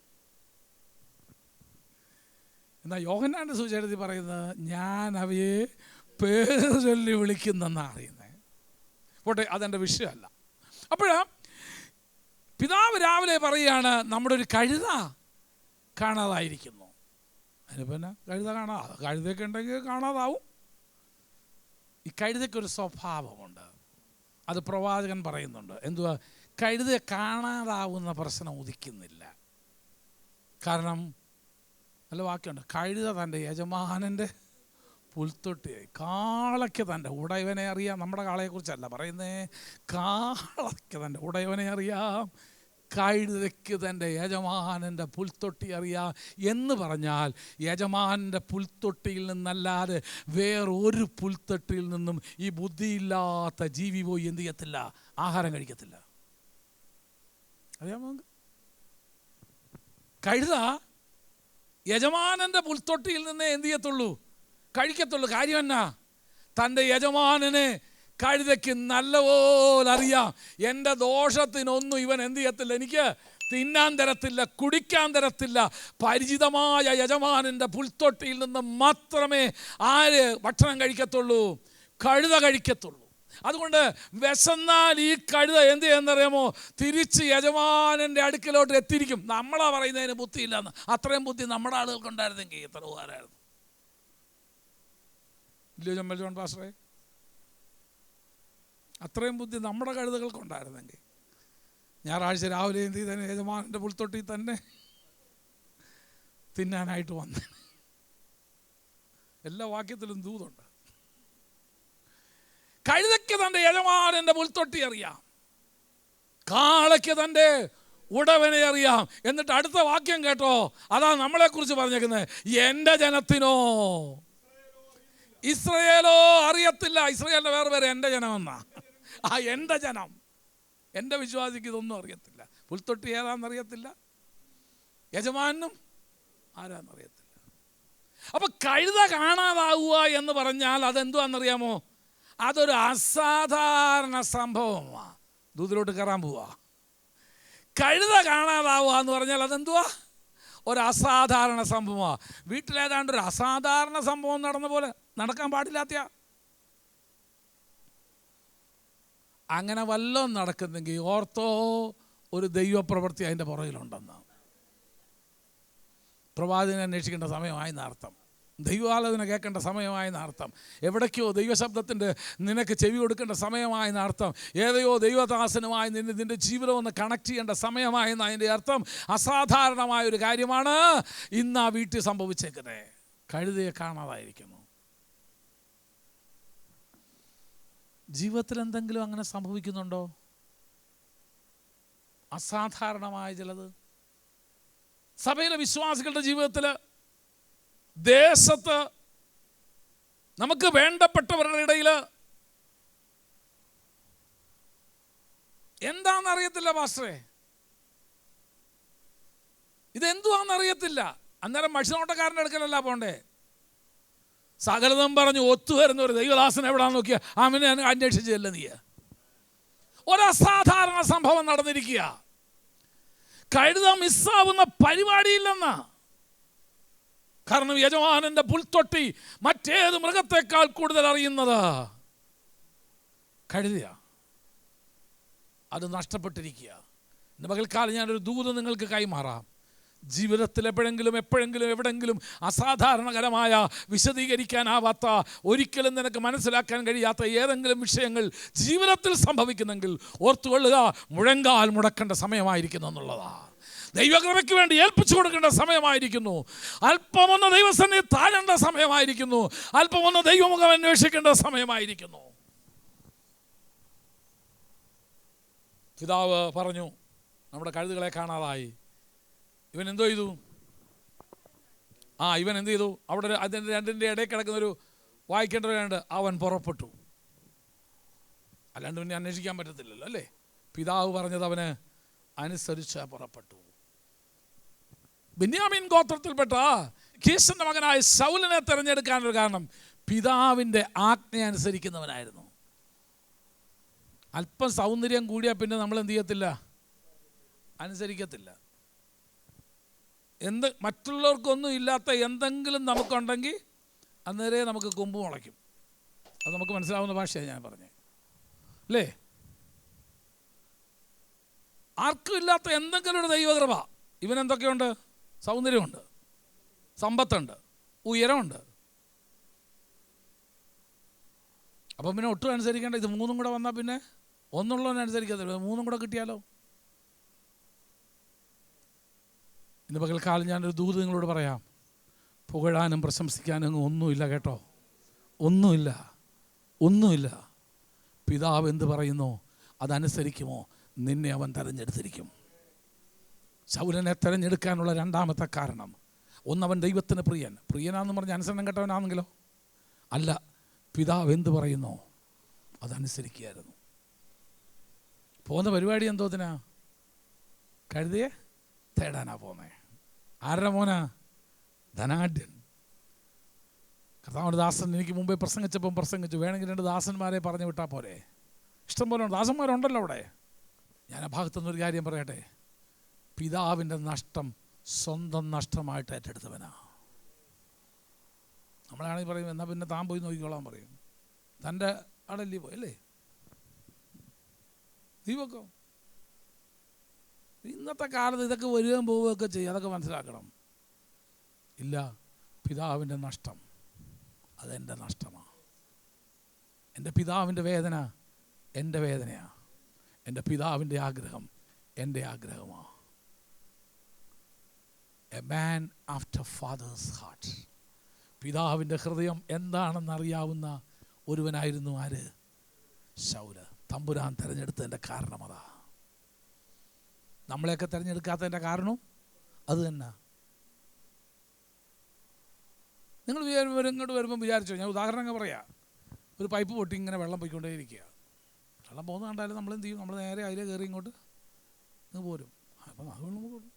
എന്നാൽ യോഹന്നാൻ്റെ സുവിശേഷത്തിൽ പറയുന്നത്, ഞാൻ അവയെ പേര് ചൊല്ലി വിളിക്കുന്നെന്നാണ് അറിയുന്നത്. പോട്ടെ, അതെൻ്റെ വിഷയമല്ല. അപ്പോൾ പിതാവ് രാവിലെ പറയുകയാണ്, നമ്മുടെ ഒരു കഴുത കാണാതായിരിക്കുന്നു. അതിന് പിന്നെ കഴുത കഴുതയൊക്കെ ഉണ്ടെങ്കിൽ കാണാതാവും. ഈ കഴുതയ്ക്കൊരു സ്വഭാവമുണ്ട്. അത് പ്രവാചകൻ പറയുന്നുണ്ട്. എന്തുവാ? കഴുത കാണാതാവുന്ന പ്രശ്നം ഉദിക്കുന്നില്ല. കാരണം നല്ല വാക്യമുണ്ട്, കഴുത തൻ്റെ യജമാനൻ്റെ പുൽത്തൊട്ടിയായി. കാളയ്ക്ക് തൻ്റെ ഉടയവനെ അറിയാം. നമ്മുടെ കാളയെക്കുറിച്ചല്ല പറയുന്നേ, കാളയ്ക്ക് തൻ്റെ ഉടയവനെ അറിയാം, കഴുതയ്ക്ക് തൻ്റെ യജമാനൻ്റെ പുൽത്തൊട്ടി അറിയാം എന്ന് പറഞ്ഞാൽ, യജമാനൻ്റെ പുൽത്തൊട്ടിയിൽ നിന്നല്ലാതെ വേറൊരു പുൽത്തൊട്ടിയിൽ നിന്നും ഈ ബുദ്ധിയില്ലാത്ത ജീവി പോയി എന്ത് ചെയ്യത്തില്ല? ആഹാരം കഴിക്കത്തില്ല. അറിയാമോ? കഴുത യജമാനൻ്റെ പുൽത്തൊട്ടിയിൽ നിന്നേ എന്ത് ചെയ്യത്തുള്ളൂ? കഴിക്കത്തുള്ളൂ. കാര്യം എന്നാ? തൻ്റെ യജമാനനെ കഴുതയ്ക്ക് നല്ലപോലെ അറിയാം, എൻ്റെ ദോഷത്തിനൊന്നും ഇവൻ എന്ത് ചെയ്യത്തില്ല, എനിക്ക് തിന്നാൻ തരത്തില്ല, കുടിക്കാൻ തരത്തില്ല. പരിചിതമായ യജമാനൻ്റെ പുൽത്തൊട്ടിയിൽ നിന്ന് മാത്രമേ ആര് ഭക്ഷണം കഴിക്കത്തുള്ളൂ? കഴുത കഴിക്കത്തുള്ളൂ. അതുകൊണ്ട് വിശന്നാൽ ഈ കഴുത എന്ത് ചെയ്യുന്നറിയാമോ? തിരിച്ച് യജമാനൻ്റെ അടുക്കലോട്ട് എത്തിയിരിക്കും. നമ്മളാ പറയുന്നതിന് ബുദ്ധിയില്ലെന്ന്. അത്രയും ബുദ്ധി നമ്മുടെ ആളുകൾക്കുണ്ടായിരുന്നെങ്കിൽ എത്ര ഉപകാരമായിരുന്നു. ഇല്ലയോ ജമ്മൽ ജോൺ പാസ്റ്ററെ? അത്രയും ബുദ്ധി നമ്മുടെ കഴുതകൾക്കുണ്ടായിരുന്നെങ്കിൽ ഞായറാഴ്ച രാവിലെ എന്ത് ചെയ്തേനെ? യജമാനൻ്റെ പുൽത്തൊട്ടി തന്നെ തിന്നാനായിട്ട് വന്നേ. എല്ലാ വാക്യത്തിലും ദൂതുണ്ട്. കഴുതയ്ക്ക് തൻ്റെ യജമാനൻ്റെ പുൽത്തൊട്ടി അറിയാം, കാളയ്ക്ക് തൻ്റെ ഉടവനെ അറിയാം. എന്നിട്ട് അടുത്ത വാക്യം കേട്ടോ, അതാ നമ്മളെക്കുറിച്ച് പറഞ്ഞേക്കുന്നത്. എൻ്റെ ജനത്തിനോ, ഇസ്രയേലോ അറിയത്തില്ല. ഇസ്രയേലിൻ്റെ വേറെ പേര് എൻ്റെ ജനമെന്നാ. ആ എൻ്റെ ജനം, എൻ്റെ വിശ്വാസിക്ക് ഇതൊന്നും അറിയത്തില്ല. പുൽത്തൊട്ടി ഏതാണെന്നറിയത്തില്ല, യജമാനും ആരാന്നറിയത്തില്ല. അപ്പൊ കഴുത കാണാതാവുക എന്ന് പറഞ്ഞാൽ അതെന്തുവാണെന്നറിയാമോ? അതൊരു അസാധാരണ സംഭവമാണ്. ദൂതിലോട്ട് കയറാൻ പോവാ. കഴുത കാണാതാവുക എന്ന് പറഞ്ഞാൽ അതെന്തുവാ? ഒരു അസാധാരണ സംഭവമാണ്. വീട്ടിലേതാണ്ട് ഒരു അസാധാരണ സംഭവം നടന്ന പോലെ നടക്കാൻ പാടില്ലാത്ത അങ്ങനെ വല്ലതും നടക്കുന്നെങ്കിൽ ഓർത്തോ, ഒരു ദൈവപ്രവൃത്തി അതിൻ്റെ പുറകിലുണ്ടെന്ന്. പ്രവാചകനെ അന്വേഷിക്കേണ്ട സമയമായി എന്നർത്ഥം, ദൈവാലോചന കേൾക്കേണ്ട സമയമായി എന്നർത്ഥം, എവിടേക്കോ ദൈവശബ്ദത്തിൻ്റെ നിനക്ക് ചെവി കൊടുക്കേണ്ട സമയമായി എന്നർത്ഥം, ഏതെയോ ദൈവദാസനുമായി നിന്റെ ജീവിതം ഒന്ന് കണക്ട് ചെയ്യേണ്ട സമയമായി എന്നതിൻ്റെ അർത്ഥം. അസാധാരണമായൊരു കാര്യമാണ് ഇന്ന് ആ വീട്ടിൽ സംഭവിച്ചേക്കുന്നത്. കഴുതയെ കാണാതായിരിക്കുന്നു. ജീവിതത്തിൽ എന്തെങ്കിലും അങ്ങനെ സംഭവിക്കുന്നുണ്ടോ? അസാധാരണമായ ചിലത് സഭയിലെ വിശ്വാസികളുടെ ജീവിതത്തിൽ, ദേശത്ത്, നമുക്ക് വേണ്ടപ്പെട്ടവരുടെ ഇടയിൽ എന്താണെന്നറിയത്തില്ല പാസ്റ്ററെ, ഇതെന്തുവാണെന്നറിയത്തില്ല. അന്നേരം മനുഷ്യനോട്ടക്കാരൻ്റെ അടുക്കലല്ല പോണ്ടേ. സകലതും പറഞ്ഞു ഒത്തുവരുന്ന ഒരു ദൈവദാസൻ എവിടാന്ന് നോക്കിയ അവനെ അന്വേഷിച്ചല്ല നീ. ഒരസാധാരണ സംഭവം നടന്നിരിക്കുക. കഴുത മിസ്സാവുന്ന പരിപാടിയില്ലെന്നാ. കാരണം യജമാനന്റെ പുൽത്തൊട്ടി മറ്റേത് മൃഗത്തെക്കാൾ കൂടുതൽ അറിയുന്നത് കഴുതയാ. അത് നഷ്ടപ്പെട്ടിരിക്കുക. ഇന്ന് പകൽക്കാലം ഞാനൊരു ദൂത് നിങ്ങൾക്ക് കൈമാറാം. ജീവിതത്തിൽ എപ്പോഴെങ്കിലും എവിടെങ്കിലും അസാധാരണകരമായ, വിശദീകരിക്കാനാവാത്ത, ഒരിക്കലും നിനക്ക് മനസ്സിലാക്കാൻ കഴിയാത്ത ഏതെങ്കിലും വിഷയങ്ങൾ ജീവിതത്തിൽ സംഭവിക്കുന്നെങ്കിൽ ഓർത്തുകൊള്ളുക, മുഴങ്കാൽ മുടക്കേണ്ട സമയമായിരിക്കുന്നു എന്നുള്ളതാണ്. ദൈവകൃപയ്ക്ക് വേണ്ടി ഏൽപ്പിച്ചു കൊടുക്കേണ്ട സമയമായിരിക്കുന്നു. അല്പമൊന്ന് ദൈവസന്നിധി താഴേണ്ട സമയമായിരിക്കുന്നു. അല്പമൊന്ന് ദൈവമുഖം അന്വേഷിക്കേണ്ട സമയമായിരിക്കുന്നു. പിതാവ് പറഞ്ഞു, നമ്മുടെ കഴുതുകളെ കാണാതായി. ഇവൻ എന്തോ ചെയ്തു? ഇവൻ എന്ത് ചെയ്തു? അവിടെ അതിൻ്റെ രണ്ടിൻ്റെ ഇടയിൽ കിടക്കുന്നൊരു വായിക്കേണ്ടവരുണ്ട്. അവൻ പുറപ്പെട്ടു. അല്ലാണ്ട് പിന്നെ അന്വേഷിക്കാൻ പറ്റത്തില്ലല്ലോ, അല്ലേ? പിതാവ് പറഞ്ഞത് അവന് അനുസരിച്ച് പുറപ്പെട്ടു. ബെന്യാമീൻ ഗോത്രത്തിൽപ്പെട്ട കീശന്റെ മകനായ ശൗലിനെ തിരഞ്ഞെടുക്കാനൊരു കാരണം പിതാവിൻ്റെ ആജ്ഞ അനുസരിക്കുന്നവനായിരുന്നു. അല്പം സൗന്ദര്യം കൂടിയാൽ പിന്നെ നമ്മൾ എന്ത് ചെയ്യത്തില്ല? അനുസരിക്കത്തില്ല. മറ്റുള്ളവർക്കൊന്നും ഇല്ലാത്ത എന്തെങ്കിലും നമുക്കുണ്ടെങ്കിൽ അന്നേരെ നമുക്ക് കൊമ്പ് മുളയ്ക്കും. അത് നമുക്ക് മനസ്സിലാവുന്ന ഭാഷയാണ് ഞാൻ പറഞ്ഞത്, അല്ലേ? ആർക്കും ഇല്ലാത്ത എന്തെങ്കിലും ഒരു ദൈവകൃപ. ഇവനെന്തൊക്കെയുണ്ട്? സൗന്ദര്യമുണ്ട്, സമ്പത്തുണ്ട്, ഉയരമുണ്ട്. അപ്പം പിന്നെ ഒട്ടും അനുസരിക്കേണ്ട. ഇത് മൂന്നും കൂടെ വന്നാൽ പിന്നെ ഒന്നുള്ളവനനുസരിക്കത്തില്ല. മൂന്നും കൂടെ കിട്ടിയാലോ? ഇന്ന് പകൽക്കാലം ഞാനൊരു ദൂത് നിങ്ങളോട് പറയാം. പുകഴാനും പ്രശംസിക്കാനും ഒന്നുമില്ല കേട്ടോ, ഒന്നുമില്ല. പിതാവ് എന്ത് പറയുന്നോ അതനുസരിക്കുമോ നിന്നെ അവൻ തെരഞ്ഞെടുത്തിരിക്കും. ശൗലനെ തെരഞ്ഞെടുക്കാനുള്ള രണ്ടാമത്തെ കാരണം, ഒന്നവൻ ദൈവത്തിന് പ്രിയനാണെന്ന് പറഞ്ഞ് അനുസരണം കേട്ടവനാണെങ്കിലോ അല്ല, പിതാവ് എന്ത് പറയുന്നോ അതനുസരിക്കുകയായിരുന്നു. പോകുന്ന പരിപാടി എന്തോത്തിനാ? കഴുതയെ തേടാനാ പോന്നേ. ആരുടെ മോനാ? ധനാഢ്യൻ. കർത്താവിൻ്റെ ദാസൻ എനിക്ക് മുമ്പേ പ്രസംഗിച്ചു. വേണമെങ്കിൽ 2 ദാസന്മാരെ പറഞ്ഞു വിട്ടാൽ പോരെ? ഇഷ്ടംപോലെ ദാസന്മാരുണ്ടല്ലോ അവിടെ. ഞാൻ ആ ഭാഗത്തുനിന്നൊരു കാര്യം പറയട്ടെ. പിതാവിൻ്റെ നഷ്ടം സ്വന്തം നഷ്ടമായിട്ട് ഏറ്റെടുത്തവനാ. നമ്മളാണെങ്കിൽ പറയും എന്നാൽ പിന്നെ താൻ പോയി നോക്കിക്കോളാൻ പറയും. തൻ്റെ ആടല്ലേ പോയല്ലേ, നീ വെക്കോ. ഇന്നത്തെ കാലത്ത് ഇതൊക്കെ വരികയും പോവുകയൊക്കെ ചെയ്യും, അതൊക്കെ മനസ്സിലാക്കണം. ഇല്ല, പിതാവിൻ്റെ നഷ്ടം അതെൻ്റെ നഷ്ടമാണ്. എൻ്റെ പിതാവിൻ്റെ വേദന എൻ്റെ വേദനയാണ്. എൻ്റെ പിതാവിൻ്റെ ആഗ്രഹം എൻ്റെ ആഗ്രഹമാണ്. A man after father's heart. പിതാവിൻ്റെ ഹൃദയം എന്താണെന്നറിയാവുന്ന ഒരുവനായിരുന്നു ആര്? ശൗല്. തമ്പുരാൻ തിരഞ്ഞെടുത്തതിൻ്റെ കാരണം അതാ. നമ്മളെയൊക്കെ തിരഞ്ഞെടുക്കാത്തതിൻ്റെ കാരണം അത് തന്നെ. നിങ്ങൾ ഇങ്ങോട്ട് വരുമ്പം വിചാരിച്ചോ, ഞാൻ ഉദാഹരണം പറയാം. ഒരു പൈപ്പ് പൊട്ടി ഇങ്ങനെ വെള്ളം പോയിക്കൊണ്ടേയിരിക്കുക. വെള്ളം പോകുന്ന കണ്ടാലും നമ്മളെന്ത് ചെയ്യും? നമ്മൾ നേരെ അതിലെ കയറി ഇങ്ങോട്ട് അങ്ങ് പോരും. അപ്പം അത് വെള്ളം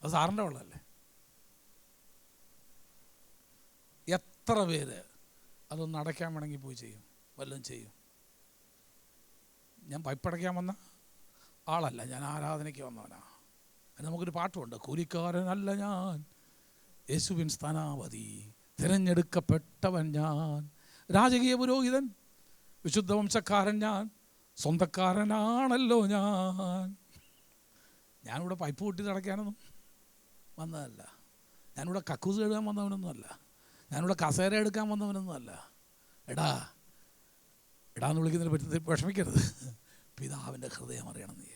അത് സാറിൻ്റെ വെള്ളമല്ലേ. എത്ര പേര് അതൊന്ന് അടയ്ക്കാൻ വേണമെങ്കിൽ പോയി ചെയ്യും, വല്ലതും ചെയ്യും. ഞാൻ പൈപ്പടയ്ക്കാൻ വന്ന ആളല്ല, ഞാൻ ആരാധനയ്ക്ക് വന്നവനാ. നമുക്കൊരു പാട്ടുമുണ്ട്, കൂലിക്കാരനല്ല ഞാൻ, യേശുവിൻ സ്ഥാനാപതി, തിരഞ്ഞെടുക്കപ്പെട്ടവൻ ഞാൻ, രാജകീയ പുരോഹിതൻ, വിശുദ്ധ വംശക്കാരൻ ഞാൻ, സ്വന്തക്കാരനാണല്ലോ ഞാൻ. ഞാനിവിടെ പൈപ്പ് പൊട്ടി നടക്കാനൊന്നും വന്നതല്ല. ഞാനിവിടെ കക്കൂസ് കഴുകാൻ വന്നവനൊന്നുമല്ല. ഞാനിവിടെ കസേര എടുക്കാൻ വന്നവനൊന്നുമല്ല. എടാന്ന് വിളിക്കുന്നതിനെ പറ്റി വിഷമിക്കരുത്. പിതാവിൻ്റെ ഹൃദയം അറിയണം നീ.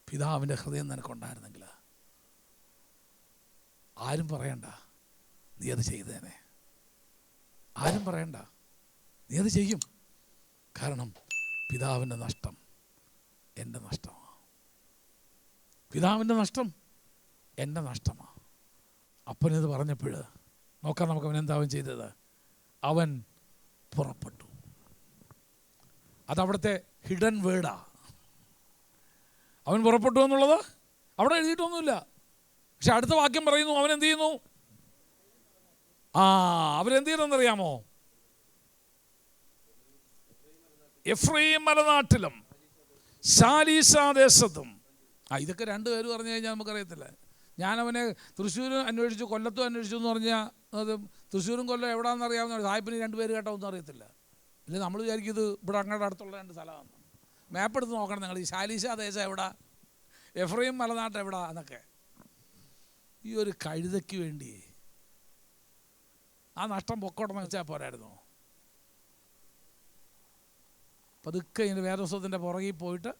പിതാവിൻ്റെ ഹൃദയം നിനക്കുണ്ടായിരുന്നെങ്കിൽ ആരും പറയണ്ട നീ അത് ചെയ്തേനെ. ആരും പറയണ്ട, നീ അത് ചെയ്യും. കാരണം പിതാവിൻ്റെ നഷ്ടം എൻ്റെ നഷ്ടമാണ്. പിതാവിൻ്റെ നഷ്ടം എൻ്റെ നഷ്ടമാണ്. അപ്പനിത് പറഞ്ഞപ്പോൾ നോക്കാം നമുക്ക് അവൻ എന്താവൻ ചെയ്തത്. അവൻ പുറപ്പെട്ടു. അതവിടുത്തെ ഹിഡൻ വേർഡാ. അവൻ പുറപ്പെട്ടു എന്നുള്ളത് അവിടെ എഴുതിയിട്ടൊന്നുമില്ല. പക്ഷെ അടുത്ത വാക്യം പറയുന്നു, അവൻ എന്ത് ചെയ്യുന്നു? അവരെന്ത് ചെയ്യണമെന്നറിയാമോ? എഫ്രയീം മലനാട്ടിലും ശാലീശാ ദേശത്തും. ഇതൊക്കെ 2 പേര് പറഞ്ഞു കഴിഞ്ഞാൽ നമുക്കറിയത്തില്ല. ഞാനവനെ തൃശ്ശൂരും അന്വേഷിച്ചു, കൊല്ലത്തും അന്വേഷിച്ചു എന്ന് പറഞ്ഞാൽ അത് തൃശ്ശൂരും കൊല്ലം എവിടെയാണെന്ന് അറിയാവുന്ന സാഹിബിന് 2 പേര് കേട്ടോ ഒന്നും അറിയത്തില്ല. ഇല്ല, നമ്മൾ വിചാരിക്കും ഇത് ഇവിടെ അങ്ങോട്ട് അടുത്തുള്ള 2 സ്ഥലമാണ്. മാപ്പ് എടുത്ത് നോക്കണം നിങ്ങൾ. ഈ ശാലീശാ ദേശം എവിടാ, എഫ്രയീം മലനാട്ട് എവിടാ എന്നൊക്കെ. ഈ ഒരു കഴുതയ്ക്ക് വേണ്ടി ആ നഷ്ടം പൊക്കോട്ടെന്ന് വെച്ചാൽ പോരായിരുന്നോ? പതുക്കെ ഇതിൻ്റെ വേദോത്സവത്തിൻ്റെ പുറകിൽ പോയിട്ട്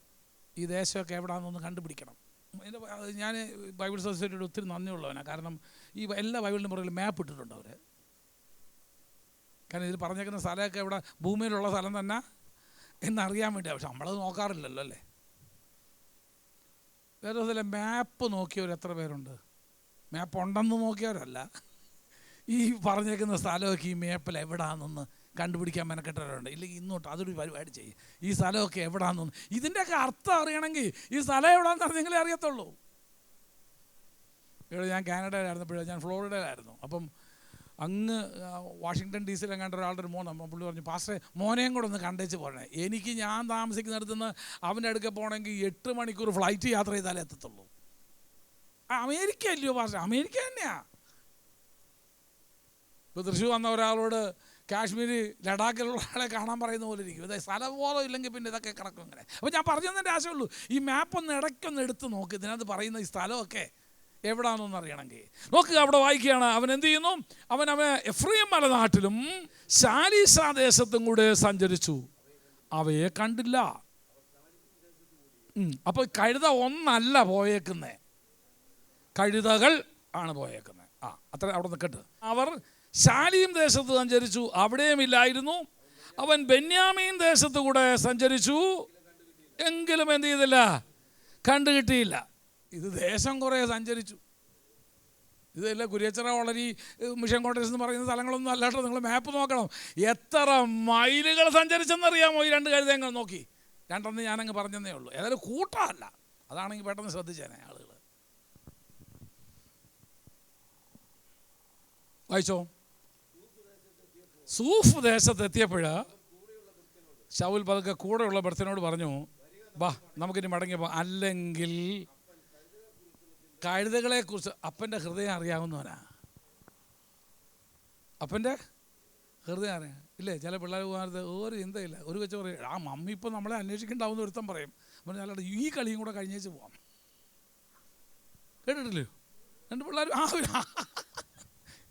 ഈ ദേശമൊക്കെ എവിടാണെന്നൊന്ന് കണ്ടുപിടിക്കണം. ഞാൻ ബൈബിൾ സൊസൈറ്റിയോട് ഒത്തിരി നന്ദിയുള്ളവനാണ്. കാരണം ഈ എല്ലാ ബൈബിളിൻ്റെ പുറകിൽ മാപ്പ് ഇട്ടിട്ടുണ്ട് അവർ. കാരണം ഇതിൽ പറഞ്ഞേക്കുന്ന സ്ഥലമൊക്കെ എവിടെ, ഭൂമിയിലുള്ള സ്ഥലം തന്നെ എന്നറിയാൻ വേണ്ടിയാണ്. പക്ഷെ നമ്മളത് നോക്കാറില്ലല്ലോ അല്ലേ. വേദോത്സവത്തിലെ മാപ്പ് നോക്കിയവർ എത്ര പേരുണ്ട്? മാപ്പ് ഉണ്ടെന്ന് നോക്കിയവരല്ല, ഈ പറഞ്ഞേക്കുന്ന സ്ഥലമൊക്കെ ഈ മാപ്പിൽ എവിടാണെന്നൊന്ന് കണ്ടുപിടിക്കാൻ മെനക്കെട്ടവരുണ്ട്. ഇല്ലെങ്കിൽ ഇന്നോട്ട് അതൊരു പരിപാടി ചെയ്യും. ഈ സ്ഥലമൊക്കെ എവിടാണെന്നൊന്ന്, ഇതിൻ്റെയൊക്കെ അർത്ഥം അറിയണമെങ്കിൽ ഈ സ്ഥലം എവിടാന്ന് അറിഞ്ഞെങ്കിലേ അറിയത്തുള്ളൂ. ഇവിടെ ഞാൻ കാനഡയിലായിരുന്നപ്പോഴേ, ഞാൻ ഫ്ലോറിഡയിലായിരുന്നു. അപ്പം അങ്ങ് വാഷിങ്ടൺ DC എങ്ങാണ്ട് ഒരാളുടെ ഒരു മോൻ, പുള്ളി പറഞ്ഞു, പാസ്റ്ററെ മോനെയും കൂടെ ഒന്ന് കണ്ടേച്ച് പോരണേ. എനിക്ക് ഞാൻ താമസിക്കുന്നിടത്തു നിന്ന് അവൻ്റെ അടുക്ക പോകണമെങ്കിൽ 8 മണിക്കൂർ ഫ്ലൈറ്റ് യാത്ര ചെയ്താലേ എത്തത്തുള്ളൂ. അമേരിക്ക അല്ലയോ പാസ്റ്റർ? അമേരിക്ക തന്നെയാണ്. ഇപ്പോൾ തൃശ്ശൂർ വന്ന ഒരാളോട് കാശ്മീർ ലഡാക്കിലുള്ള ആളെ കാണാൻ പറയുന്ന പോലെ ഇരിക്കും. ഇത് സ്ഥലബോധം ഇല്ലെങ്കിൽ പിന്നെ ഇതൊക്കെ കിടക്കും ഇങ്ങനെ. അപ്പോൾ ഞാൻ പറഞ്ഞു തന്നതിൻ്റെ ആശയമുള്ളൂ, ഈ മാപ്പൊന്ന് ഇടയ്ക്കൊന്ന് എടുത്ത് നോക്ക്. ഇതിനകത്ത് പറയുന്ന ഈ സ്ഥലമൊക്കെ എവിടാണെന്നൊന്ന് അറിയണമെങ്കിൽ നോക്കുക. അവിടെ വായിക്കുകയാണ്, അവൻ എന്ത് ചെയ്യുന്നു? അവൻ എഫ്രയീം മലനാട്ടിലും ശാലീശാ ദേശത്തും കൂടെ സഞ്ചരിച്ചു, അവയെ കണ്ടില്ല. അപ്പോൾ കഴുത ഒന്നല്ല പോയേക്കുന്നേ, കഴുതകൾ ആണ് പോയേക്കുന്നത്. അത്ര അവിടെ നിൽക്കട്ടെ. അവർ ശാലീം ദേശത്ത് സഞ്ചരിച്ചു, അവിടെയും ഇല്ലായിരുന്നു. അവൻ ബെന്യാമീൻ ദേശത്ത് കൂടെ സഞ്ചരിച്ചു, എങ്കിലും എന്ത് ചെയ്തില്ല? കണ്ടു കിട്ടിയില്ല. ഇത് ദേശം കുറേ സഞ്ചരിച്ചു. ഇതല്ല കുരിയച്ചിറ, വളരി, മിഷൻ കോട്ടേഴ്സ് എന്ന് പറയുന്ന സ്ഥലങ്ങളൊന്നും അല്ലാട്ടോ. നിങ്ങൾ മാപ്പ് നോക്കണം. എത്ര മൈലുകൾ സഞ്ചരിച്ചെന്നറിയാമോ ഈ 2 കഴുതങ്ങൾ നോക്കി? 2 ഞാനങ്ങ് പറഞ്ഞതേ ഉള്ളൂ. ഏതായാലും കൂട്ടമല്ല. അതാണെങ്കിൽ പെട്ടെന്ന് ശ്രദ്ധിച്ചേനെ ആളുകൾ. വായിച്ചോ. സൂഫ് ദേശത്തെത്തിയപ്പോൾ ശൗൽ പതുക്കെ കൂടെയുള്ള ഭർത്തനോട് പറഞ്ഞു, വാ നമുക്കിനി മടങ്ങി പോ, അല്ലെങ്കിൽ കഴുതകളെ കുറിച്ച്. അപ്പൻ്റെ ഹൃദയം അറിയാവുന്നവനാ, അപ്പൻ്റെ ഹൃദയം അറിയാം. ഇല്ലേ, ചില പിള്ളേർ പോകാനത് ഒരു ചിന്തയില്ല. ഒരു വെച്ച് പറയും, ആ മമ്മി ഇപ്പം നമ്മളെ അന്വേഷിക്കേണ്ടാവുന്ന ഒരുത്തം പറയും. അപ്പം ഞാനോട് ഈ കളിയും കൂടെ കഴിഞ്ഞേച്ച് പോവാം. കേട്ടിട്ടില്ലയോ? രണ്ട് പിള്ളേർ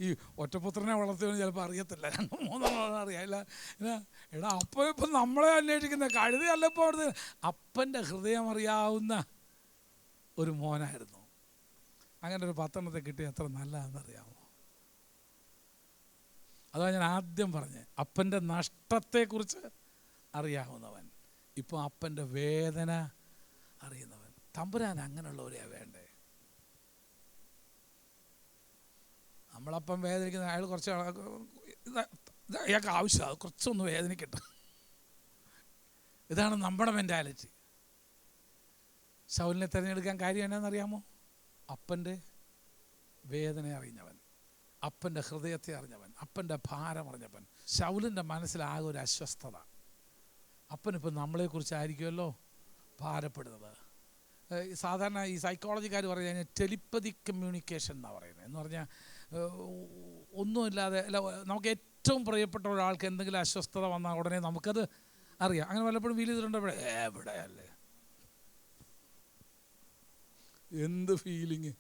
ഈ ഒറ്റപുത്രനെ വളർത്തിയവന് ചിലപ്പോൾ അറിയത്തില്ല, 2-3 അറിയാമില്ല. എടാ അപ്പം ഇപ്പം നമ്മളെ അന്വേഷിക്കുന്ന കഴുതയല്ല ഇപ്പോൾ അവിടുത്തെ. അപ്പൻ്റെ ഹൃദയം അറിയാവുന്ന ഒരു മോനായിരുന്നു. അങ്ങനെ ഒരു 10 കിട്ടിയ എത്ര നല്ലതാണെന്നറിയാമോ? അതാണ് ഞാൻ ആദ്യം പറഞ്ഞത്, അപ്പൻ്റെ നഷ്ടത്തെക്കുറിച്ച് അറിയാവുന്നവൻ, ഇപ്പോൾ അപ്പൻ്റെ വേദന അറിയുന്നവൻ. തമ്പുരാൻ അങ്ങനെയുള്ളവരെയാണ് വേണ്ടേ. നമ്മളപ്പം വേദനിക്കുന്ന അയാൾ കുറച്ച് അയാൾക്ക് ആവശ്യമാണ്, കുറച്ചൊന്ന് വേദനിക്കട്ടെ. ഇതാണ് നമ്മുടെ മെൻറ്റാലിറ്റി. ശൗലിനെ തിരഞ്ഞെടുക്കാൻ കാര്യം എന്നാണെന്നറിയാമോ? അപ്പൻ്റെ വേദന അറിഞ്ഞവൻ, അപ്പൻ്റെ ഹൃദയത്തെ അറിഞ്ഞവൻ, അപ്പൻ്റെ ഭാരം അറിഞ്ഞവൻ. ശൗലിൻ്റെ മനസ്സിലാകെ ഒരു അസ്വസ്ഥത. അപ്പനിപ്പം നമ്മളെക്കുറിച്ചായിരിക്കുമല്ലോ ഭാരപ്പെടുന്നത്. സാധാരണ ഈ സൈക്കോളജിക്കാർ പറഞ്ഞു കഴിഞ്ഞാൽ ടെലിപ്പതി കമ്മ്യൂണിക്കേഷൻ എന്നാണ് പറയുന്നത്. എന്ന് പറഞ്ഞാൽ ഒന്നുമില്ലാതെ അല്ല, നമുക്ക് ഏറ്റവും പ്രിയപ്പെട്ട ഒരാൾക്ക് എന്തെങ്കിലും അസ്വസ്ഥത വന്നാൽ ഉടനെ നമുക്കത് അറിയാം. അങ്ങനെ വല്ലപ്പോഴും ഫീൽ ചെയ്തിട്ടുണ്ട്? എവിടെയല്ലേ, എന്ത് ഫീലിങ്,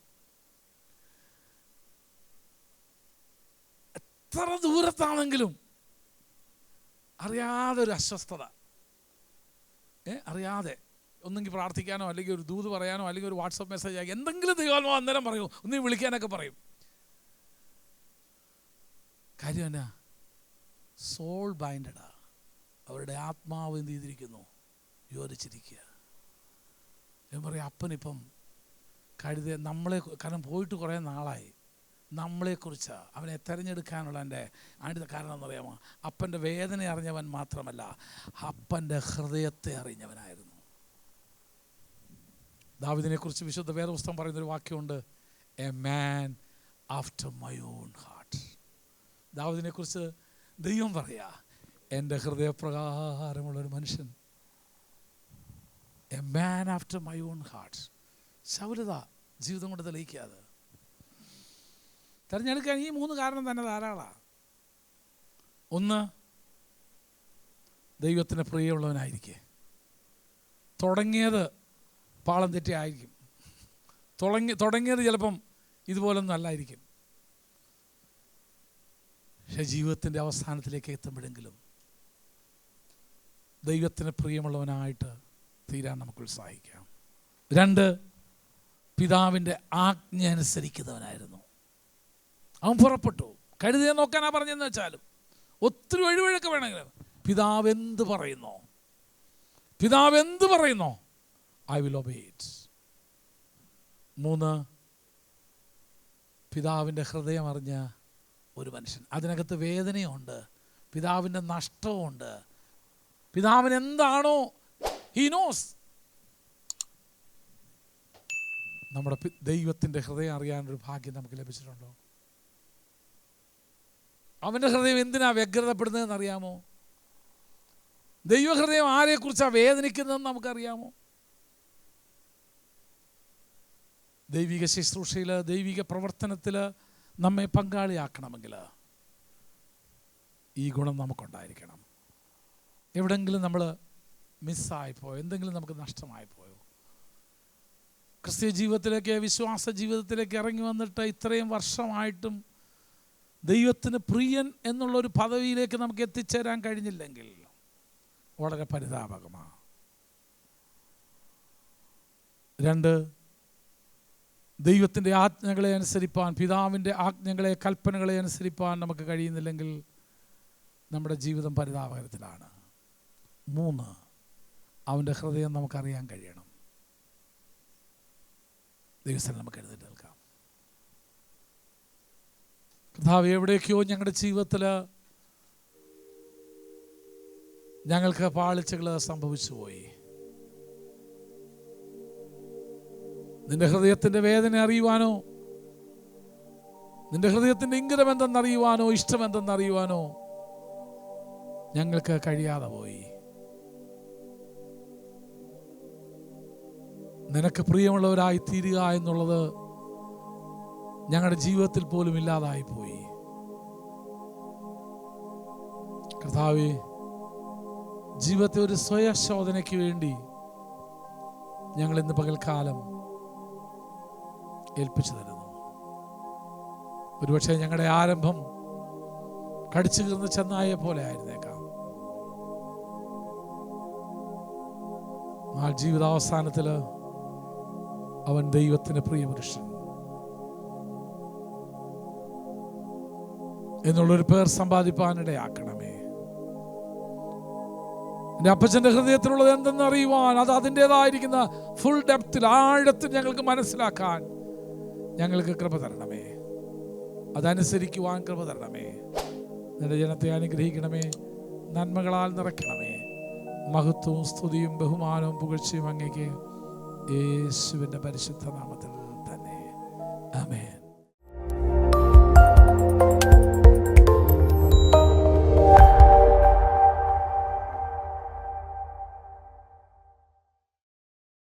എത്ര ദൂരത്താണെങ്കിലും അറിയാതെ ഒരു അസ്വസ്ഥത. അറിയാതെ ഒന്നെങ്കിൽ പ്രാർത്ഥിക്കാനോ അല്ലെങ്കിൽ ഒരു ദൂത് പറയാനോ അല്ലെങ്കിൽ ഒരു വാട്സപ്പ് മെസ്സേജ് ആക്കി എന്തെങ്കിലും ദൈവാത്മാവ് അന്നേരം പറയൂ, ഒന്ന് വിളിക്കാനൊക്കെ പറയും. കാര്യം എന്നാ? സോൾ ബൈൻഡഡാ. അവരുടെ ആത്മാവ് എന്ത് ചെയ്തിരിക്കുന്നു? യോജിച്ചിരിക്കുക. ഞാൻ പറയും, അപ്പനിപ്പം കഴുത നമ്മളെ, കാരണം പോയിട്ട് കുറേ നാളായി, നമ്മളെക്കുറിച്ച് അവനെ തിരഞ്ഞെടുക്കാനുള്ള എൻ്റെ ആദ്യത്തെ കാരണം എന്നറിയാമോ? അപ്പൻ്റെ വേദന അറിഞ്ഞവൻ മാത്രമല്ല, അപ്പൻ്റെ ഹൃദയത്തെ അറിഞ്ഞവനായിരുന്നു. ദാവീദിനെക്കുറിച്ച് വിശുദ്ധ വേദപുസ്തകം പറയുന്നൊരു വാക്യമുണ്ട്, a man after my own heart. ദാവീദിനെക്കുറിച്ച് ദൈവം പറയാ, എൻ്റെ ഹൃദയപ്രകാരമുള്ളൊരു മനുഷ്യൻ, a man after my own heart. ശൗലത ജീവിതം കൊണ്ട് തെളിയിക്കാതെ തിരഞ്ഞെടുക്കാൻ ഈ 3 കാരണം തന്നെ ധാരാളമാണ്. ഒന്ന്, ദൈവത്തിന് പ്രിയമുള്ളവനായിരിക്കെ. തുടങ്ങിയത് പാളം തെറ്റി ആയിരിക്കും, തുടങ്ങിയത് ചിലപ്പം ഇതുപോലൊന്നും അല്ലായിരിക്കും. പക്ഷെ ജീവിതത്തിൻ്റെ അവസാനത്തിലേക്ക് എത്തുമ്പോഴെങ്കിലും ദൈവത്തിന് പ്രിയമുള്ളവനായിട്ട് തീരാൻ നമുക്ക് ഉത്സാഹിക്കാം. 2, പിതാവിൻ്റെ ആജ്ഞ അനുസരിക്കുന്നവനായിരുന്നു. അവൻ പുറപ്പെട്ടു. കഴുതയെ നോക്കാനാ പറഞ്ഞെന്ന് വെച്ചാലും ഒത്തിരി വഴിവഴക്ക് വേണമെങ്കിലും പിതാവ് എന്ത് പറയുന്നോ, പിതാവ് എന്ത് പറയുന്നോ, ഐ വിൽ ഒബേ ഇറ്റ്. 3, പിതാവിൻ്റെ ഹൃദയം അറിഞ്ഞ ഒരു മനുഷ്യൻ. അതിനകത്ത് വേദനയുണ്ട്, പിതാവിൻ്റെ നഷ്ടവുമുണ്ട്. പിതാവിന് എന്താണോ ഹി നോസ്. നമ്മുടെ ദൈവത്തിൻ്റെ ഹൃദയം അറിയാനൊരു ഭാഗ്യം നമുക്ക് ലഭിച്ചിട്ടുണ്ടോ? അവൻ്റെ ഹൃദയം എന്തിനാ വ്യഗ്രതപ്പെടുന്നതെന്ന് അറിയാമോ? ദൈവഹൃദയം ആരെക്കുറിച്ചാണ് വേദനിക്കുന്നതെന്ന് നമുക്കറിയാമോ? ദൈവിക ശുശ്രൂഷയിൽ, ദൈവിക പ്രവർത്തനത്തിൽ നമ്മെ പങ്കാളിയാക്കണമെങ്കിൽ ഈ ഗുണം നമുക്കുണ്ടായിരിക്കണം. എവിടെങ്കിലും നമ്മൾ മിസ്സായിപ്പോയോ, എന്തെങ്കിലും നമുക്ക് നഷ്ടമായിപ്പോയോ? ക്രിസ്തീയ ജീവിതത്തിലേക്ക്, വിശ്വാസ ജീവിതത്തിലേക്ക് ഇറങ്ങി വന്നിട്ട് ഇത്രയും വർഷമായിട്ടും ദൈവത്തിന് പ്രിയൻ എന്നുള്ളൊരു പദവിയിലേക്ക് നമുക്ക് എത്തിച്ചേരാൻ കഴിഞ്ഞില്ലെങ്കിൽ വളരെ പരിതാപകമാണ്. 2, ദൈവത്തിൻ്റെ ആജ്ഞകളെ അനുസരിപ്പാൻ, പിതാവിൻ്റെ ആജ്ഞകളെ, കൽപ്പനകളെ അനുസരിപ്പാൻ നമുക്ക് കഴിയുന്നില്ലെങ്കിൽ നമ്മുടെ ജീവിതം പരിതാപകരത്തിലാണ്. 3, അവൻ്റെ ഹൃദയം നമുക്കറിയാൻ കഴിയണം. ദൈവസ്ഥലം നമുക്ക് എഴുന്നേറ്റ് നിൽക്കാം. കർത്താവ്, എവിടേക്കോ ഞങ്ങളുടെ ജീവിതത്തിൽ ഞങ്ങൾക്ക് പാളിച്ചകൾ സംഭവിച്ചു പോയി. നിന്റെ ഹൃദയത്തിൻ്റെ വേദന അറിയുവാനോ നിന്റെ ഹൃദയത്തിൻ്റെ ഇംഗിതം എന്തെന്നറിയുവാനോ ഇഷ്ടം എന്തെന്നറിയുവാനോ ഞങ്ങൾക്ക് കഴിയാതെ പോയി. നിനക്ക് പ്രിയമുള്ളവരായി തീരുക എന്നുള്ളത് ഞങ്ങളുടെ ജീവിതത്തിൽ പോലും ഇല്ലാതായി പോയി. കർത്താവേ, ജീവിതത്തെ ഒരു സ്വയശോധനയ്ക്ക് വേണ്ടി ഞങ്ങൾ ഇന്ന് പകൽക്കാലം ഏൽപ്പിച്ചു തരുന്നു. ഒരുപക്ഷെ ഞങ്ങളുടെ ആരംഭം കടിച്ചു കീർന്ന ചെന്നായെ പോലെ ആയിരുന്നേക്കാം. ആ ജീവിതാവസാനത്തില് അവൻ ദൈവത്തിന് പ്രിയപുരുഷൻ എന്നുള്ളൊരു പേർ സമ്പാദിപ്പാനിടയാക്കണമേ. എൻ്റെ അപ്പച്ചൻ്റെ ഹൃദയത്തിലുള്ളത് എന്തെന്ന് അറിയുവാൻ, അത് അതിൻ്റെതായിരിക്കുന്ന ഫുൾ ഡെപ്തിൽ, ആഴത്തിൽ ഞങ്ങൾക്ക് മനസ്സിലാക്കാൻ ഞങ്ങൾക്ക് കൃപ തരണമേ. അതനുസരിക്കുവാൻ കൃപ തരണമേ. നിന്റെ ജനത്തെ അനുഗ്രഹിക്കണമേ. നന്മകളാൽ നിറയ്ക്കണമേ. മഹത്വവും സ്തുതിയും ബഹുമാനവും പുകഴ്ചയും അങ്ങേക്ക് യേശുവിൻ്റെ പരിശുദ്ധ നാമത്തിൽ തന്നെ. ആമേൻ.